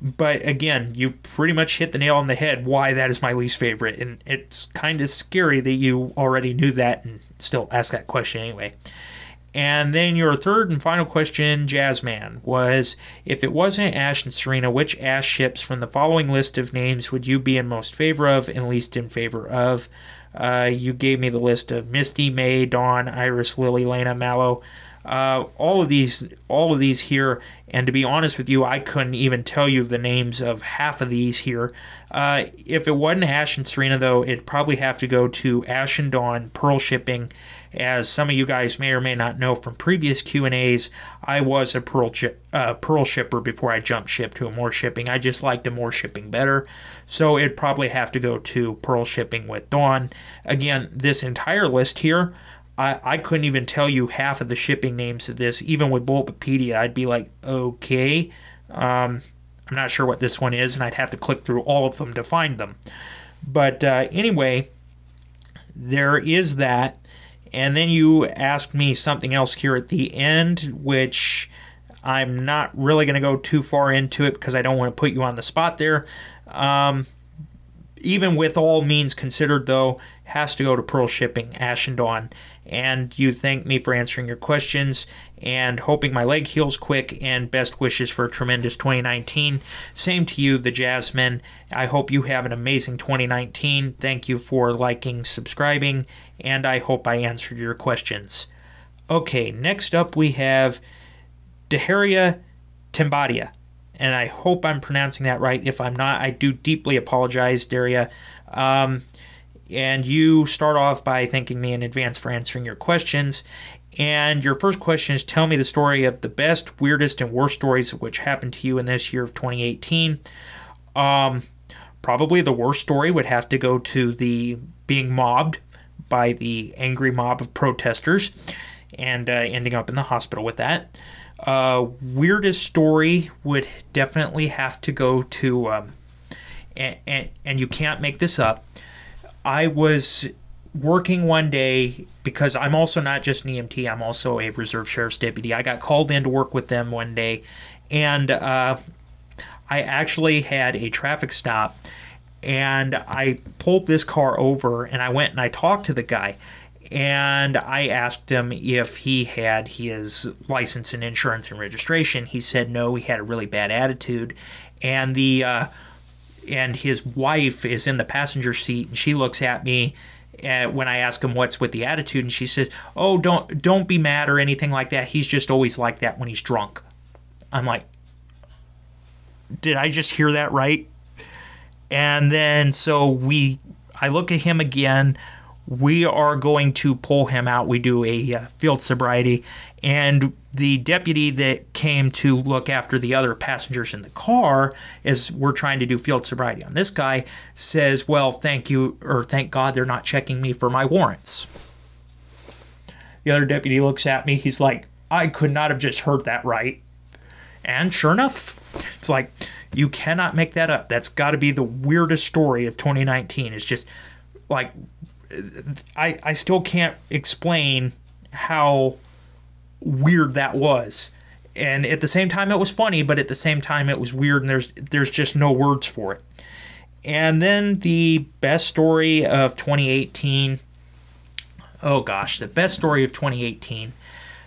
Speaker 1: But again, you pretty much hit the nail on the head why that is my least favorite. And it's kind of scary that you already knew that and still ask that question anyway. And then your third and final question, Jasmine, was, if it wasn't Ash and Serena, which Ash ships from the following list of names would you be in most favor of and least in favor of? You gave me the list of Misty, May, Dawn, Iris, Lily, Elena, Mallow. All of these here, and to be honest with you, I couldn't even tell you the names of half of these here. If it wasn't Ash and Serena, though, it'd probably have to go to Ash and Dawn, Pearl shipping. As some of you guys may or may not know from previous Q&As, I was a Pearl shipper before I jumped ship to Amore shipping. I just liked Amore shipping better, so it'd probably have to go to Pearl shipping with Dawn. Again, this entire list here, I couldn't even tell you half of the shipping names of this. Even with Bulbapedia, I'd be like, okay. I'm not sure what this one is, and I'd have to click through all of them to find them. But anyway, there is that. And then you asked me something else here at the end, which I'm not really going to go too far into it because I don't want to put you on the spot there. Even with all means considered, though, has to go to Pearl Shipping, Ash and Dawn. And you thank me for answering your questions and hoping my leg heals quick, and best wishes for a tremendous 2019. Same to you, the Jasmine. I hope you have an amazing 2019. Thank you for liking, subscribing, and I hope I answered your questions. Okay, next up we have Derrick Timbadia, and I hope I'm pronouncing that right. If I'm not, I do deeply apologize, Derrick. And you start off by thanking me in advance for answering your questions. And your first question is, tell me the story of the best, weirdest, and worst stories which happened to you in this year of 2018. Probably the worst story would have to go to the being mobbed by the angry mob of protesters and ending up in the hospital with that. Weirdest story would definitely have to go to, and you can't make this up. I was working one day, because I'm also not just an EMT, I'm also a reserve sheriff's deputy. I got called in to work with them one day, and I actually had a traffic stop, and I pulled this car over, and I went and I talked to the guy, and I asked him if he had his license and insurance and registration. He said no, he had a really bad attitude, and and his wife is in the passenger seat, and she looks at me when I ask him what's with the attitude, and she says, "Oh, don't be mad or anything like that. He's just always like that when he's drunk." I'm like, did I just hear that right? And then I look at him again. We are going to pull him out. We do a field sobriety, and the deputy that came to look after the other passengers in the car, as we're trying to do field sobriety on this guy, says, "Well, thank you, or thank God they're not checking me for my warrants." The other deputy looks at me. He's like, "I could not have just heard that right." And sure enough, it's like, you cannot make that up. That's got to be the weirdest story of 2019. It's just like, I still can't explain how weird that was, and at the same time it was funny, but at the same time it was weird, and there's just no words for it. And then the best story of 2018, oh gosh, the best story of 2018,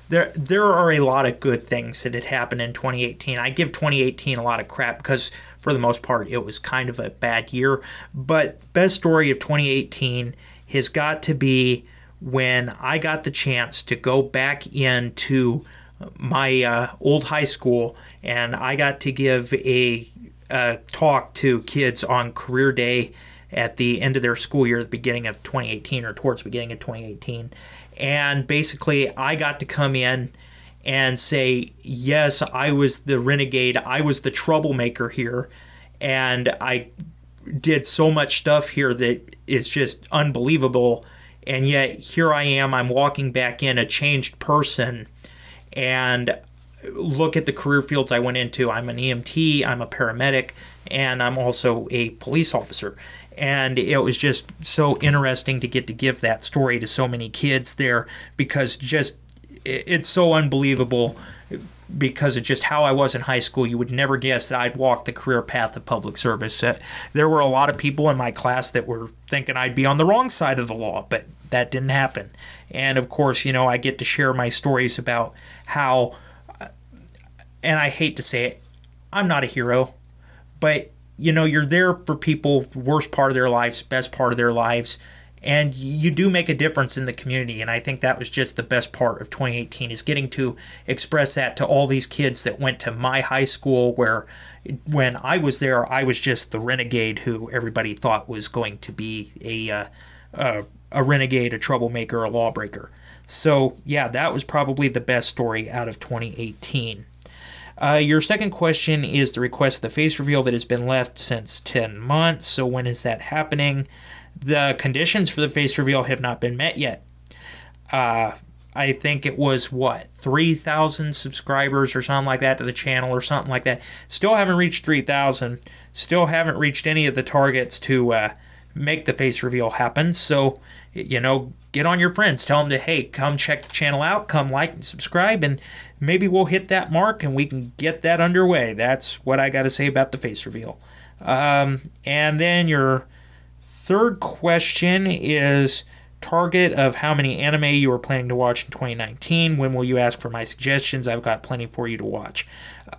Speaker 1: there are a lot of good things that had happened in 2018. I give 2018 a lot of crap because for the most part it was kind of a bad year, but best story of 2018 has got to be when I got the chance to go back into my old high school, and I got to give a talk to kids on career day at the end of their school year, at the beginning of 2018, or towards the beginning of 2018. And basically, I got to come in and say, yes, I was the renegade, I was the troublemaker here, and I did so much stuff here that is just unbelievable. And yet here I am, I'm walking back in a changed person, and look at the career fields I went into. I'm an EMT, I'm a paramedic, and I'm also a police officer. And it was just so interesting to get to give that story to so many kids there, because just it's so unbelievable because of just how I was in high school. You would never guess that I'd walk the career path of public service. There were a lot of people in my class that were thinking I'd be on the wrong side of the law, but that didn't happen. And of course, I get to share my stories about how, and I hate to say it, I'm not a hero, but you're there for people, worst part of their lives, best part of their lives, and you do make a difference in the community. And I think that was just the best part of 2018, is getting to express that to all these kids that went to my high school, where when I was there, I was just the renegade who everybody thought was going to be a renegade, a troublemaker, a lawbreaker. So yeah, that was probably the best story out of 2018. Your second question is the request of the face reveal that has been left since 10 months. So when is that happening? The conditions for the face reveal have not been met yet. I think it was, what, 3,000 subscribers or something like that to the channel or something like that. Still haven't reached 3,000. Still haven't reached any of the targets to make the face reveal happen. So, you know, get on your friends. Tell them to, hey, come check the channel out. Come like and subscribe, and maybe we'll hit that mark and we can get that underway. That's what I got to say about the face reveal. And then your third question is target of how many anime you are planning to watch in 2019. When will you ask for my suggestions? I've got plenty for you to watch.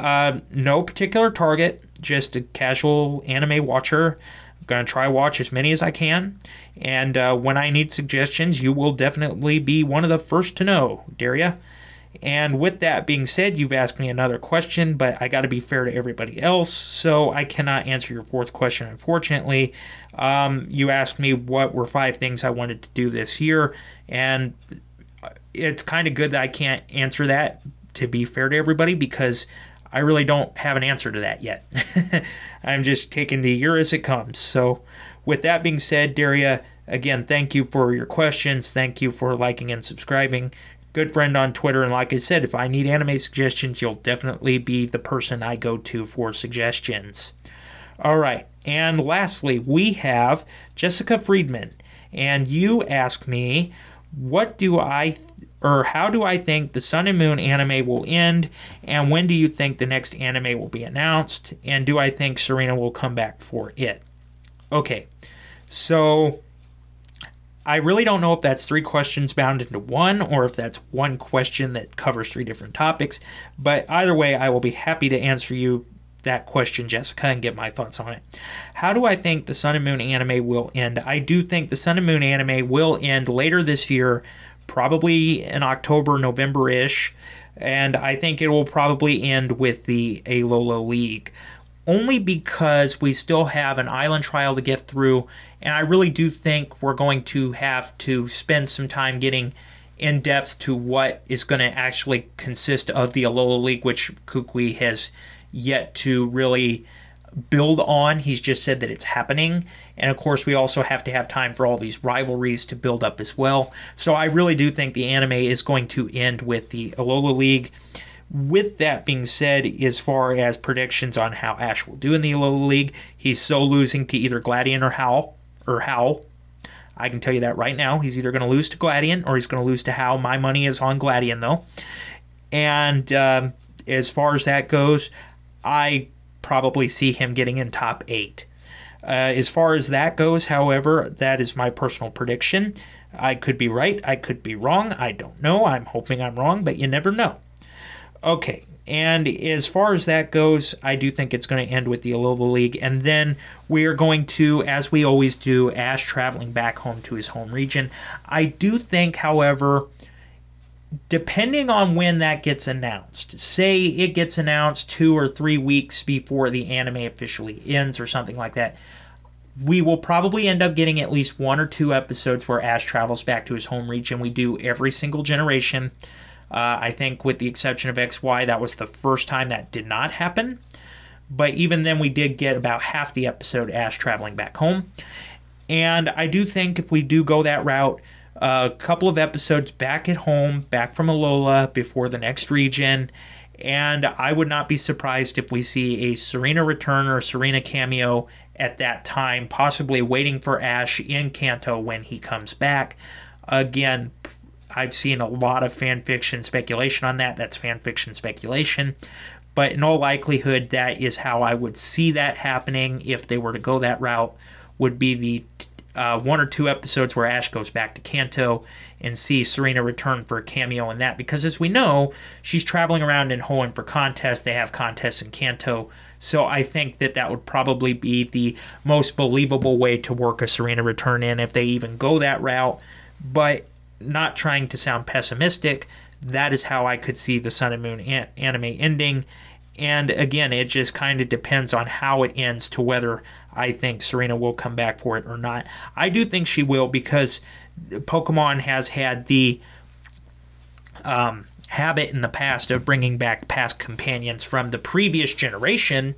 Speaker 1: No particular target, just a casual anime watcher. I'm going to try to watch as many as I can. And when I need suggestions, you will definitely be one of the first to know, Derrick. And with that being said, you've asked me another question, but I got to be fair to everybody else, so I cannot answer your fourth question, unfortunately. You asked me what were 5 things I wanted to do this year, and it's kind of good that I can't answer that, to be fair to everybody, because I really don't have an answer to that yet. I'm just taking the year as it comes. So with that being said, Derrick, again, thank you for your questions. Thank you for liking and subscribing. Good friend on Twitter, and like I said, if I need anime suggestions, you'll definitely be the person I go to for suggestions. All right, and lastly, we have Jessica Friedman, and you ask me, how do I think the Sun and Moon anime will end, and when do you think the next anime will be announced, and do I think Serena will come back for it? Okay, so I really don't know if that's 3 questions bound into one, or if that's one question that covers 3 different topics, but either way, I will be happy to answer you that question, Jessica, and get my thoughts on it. How do I think the Sun and Moon anime will end? I do think the Sun and Moon anime will end later this year, probably in October, November-ish, and I think it will probably end with the Alola League, only because we still have an island trial to get through, and I really do think we're going to have to spend some time getting in depth to what is going to actually consist of the Alola League, which Kukui has yet to really build on. He's just said that it's happening, and of course we also have to have time for all these rivalries to build up as well. So I really do think the anime is going to end with the Alola League. With that being said, as far as predictions on how Ash will do in the Alola League, he's so losing to either Gladion or Howl. I can tell you that right now. He's either going to lose to Gladion or he's going to lose to Howl. My money is on Gladion, though. And as far as that goes, I probably see him getting in top 8. As far as that goes, however, that is my personal prediction. I could be right. I could be wrong. I don't know. I'm hoping I'm wrong, but you never know. Okay, and as far as that goes, I do think it's going to end with the Alola League, and then we are going to, as we always do, Ash traveling back home to his home region. I do think, however, depending on when that gets announced, say it gets announced 2 or 3 weeks before the anime officially ends or something like that, we will probably end up getting at least 1 or 2 episodes where Ash travels back to his home region. We do every single generation. I think with the exception of XY, that was the first time that did not happen. But even then, we did get about half the episode Ash traveling back home. And I do think if we do go that route, a couple of episodes back at home, back from Alola before the next region. And I would not be surprised if we see a Serena return or a Serena cameo at that time, possibly waiting for Ash in Kanto when he comes back. Again, I've seen a lot of fanfiction speculation on that. That's fanfiction speculation. But in all likelihood, that is how I would see that happening if they were to go that route, would be the 1 or 2 episodes where Ash goes back to Kanto and see Serena return for a cameo in that. Because as we know, she's traveling around in Hoenn for contests. They have contests in Kanto. So I think that that would probably be the most believable way to work a Serena return in if they even go that route. But not trying to sound pessimistic, that is how I could see the Sun and Moon anime ending. And again, it just kind of depends on how it ends to whether I think Serena will come back for it or not. I do think she will, because Pokemon has had the habit in the past of bringing back past companions from the previous generation.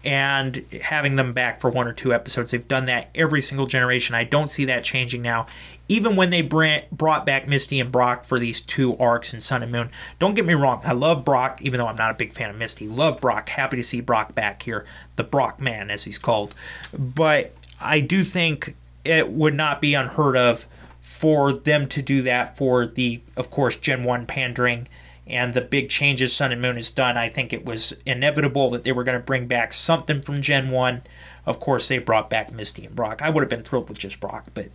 Speaker 1: and having them back for 1 or 2 episodes. They've done that every single generation. I don't see that changing now. Even when they brought back Misty and Brock for these 2 arcs in Sun and Moon. Don't get me wrong, I love Brock, even though I'm not a big fan of Misty. Love Brock, happy to see Brock back here. The Brock Man, as he's called. But I do think it would not be unheard of for them to do that for the, of course, Gen 1 pandering and the big changes Sun and Moon has done. I think it was inevitable that they were going to bring back something from Gen 1. Of course, they brought back Misty and Brock. I would have been thrilled with just Brock, but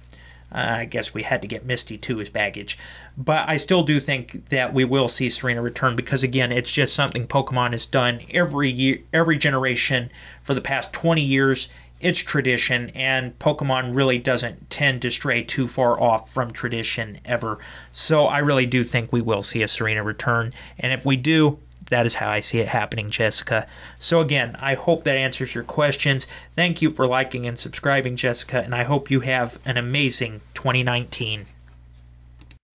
Speaker 1: I guess we had to get Misty too as baggage. But I still do think that we will see Serena return because, again, it's just something Pokemon has done every year, every generation for the past 20 years. It's tradition, and Pokemon really doesn't tend to stray too far off from tradition ever. So I really do think we will see a Serena return, and if we do, that is how I see it happening, Jessica. So again, I hope that answers your questions. Thank you for liking and subscribing, Jessica, and I hope you have an amazing 2019.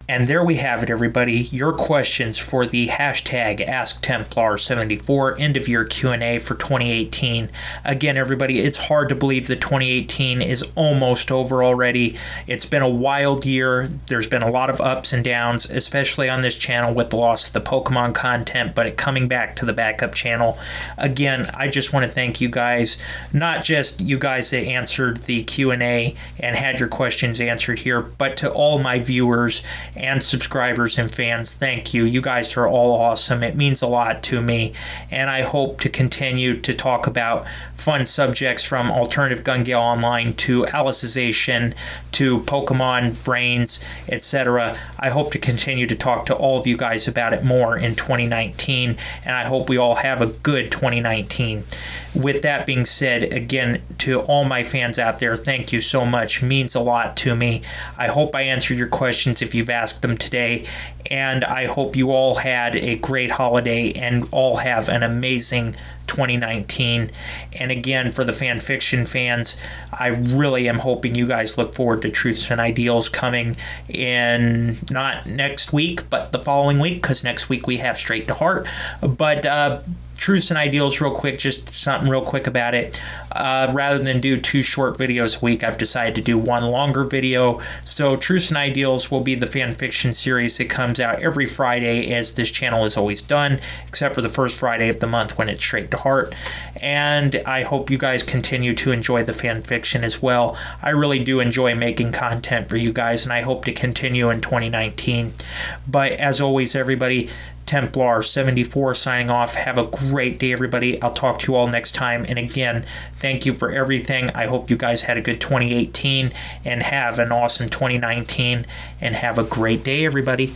Speaker 1: And there we have it, everybody. Your questions for the hashtag AskTemplar74 end-of-year Q&A for 2018. Again, everybody, it's hard to believe that 2018 is almost over already. It's been a wild year. There's been a lot of ups and downs, especially on this channel with the loss of the Pokemon content, but it coming back to the backup channel. Again, I just want to thank you guys, not just you guys that answered the Q&A and had your questions answered here, but to all my viewers and subscribers and fans. Thank you. You guys are all awesome. It means a lot to me, and I hope to continue to talk about fun subjects from Alternative Gun Gale Online to Alicization to Pokemon Brains, etc. I hope to continue to talk to all of you guys about it more in 2019, and I hope we all have a good 2019. With that being said, again, to all my fans out there, thank you so much. It means a lot to me. I hope I answered your questions if you've asked them today, and I hope you all had a great holiday and all have an amazing 2019. And again, for the fan fiction fans, I really am hoping you guys look forward to Truths and Ideals coming in not next week, but the following week, because next week we have Straight to Heart. But Truths and Ideals, real quick, just something real quick about it. Rather than do 2 short videos a week, I've decided to do 1 longer video. So Truths and Ideals will be the fan fiction series that comes out every Friday, as this channel has always done, except for the first Friday of the month when it's Straight to Heart. And I hope you guys continue to enjoy the fan fiction as well. I really do enjoy making content for you guys, and I hope to continue in 2019. But as always, everybody, Templar74 signing off. Have a great day, everybody. I'll talk to you all next time. And again, thank you for everything. I hope you guys had a good 2018 and have an awesome 2019. And have a great day, everybody.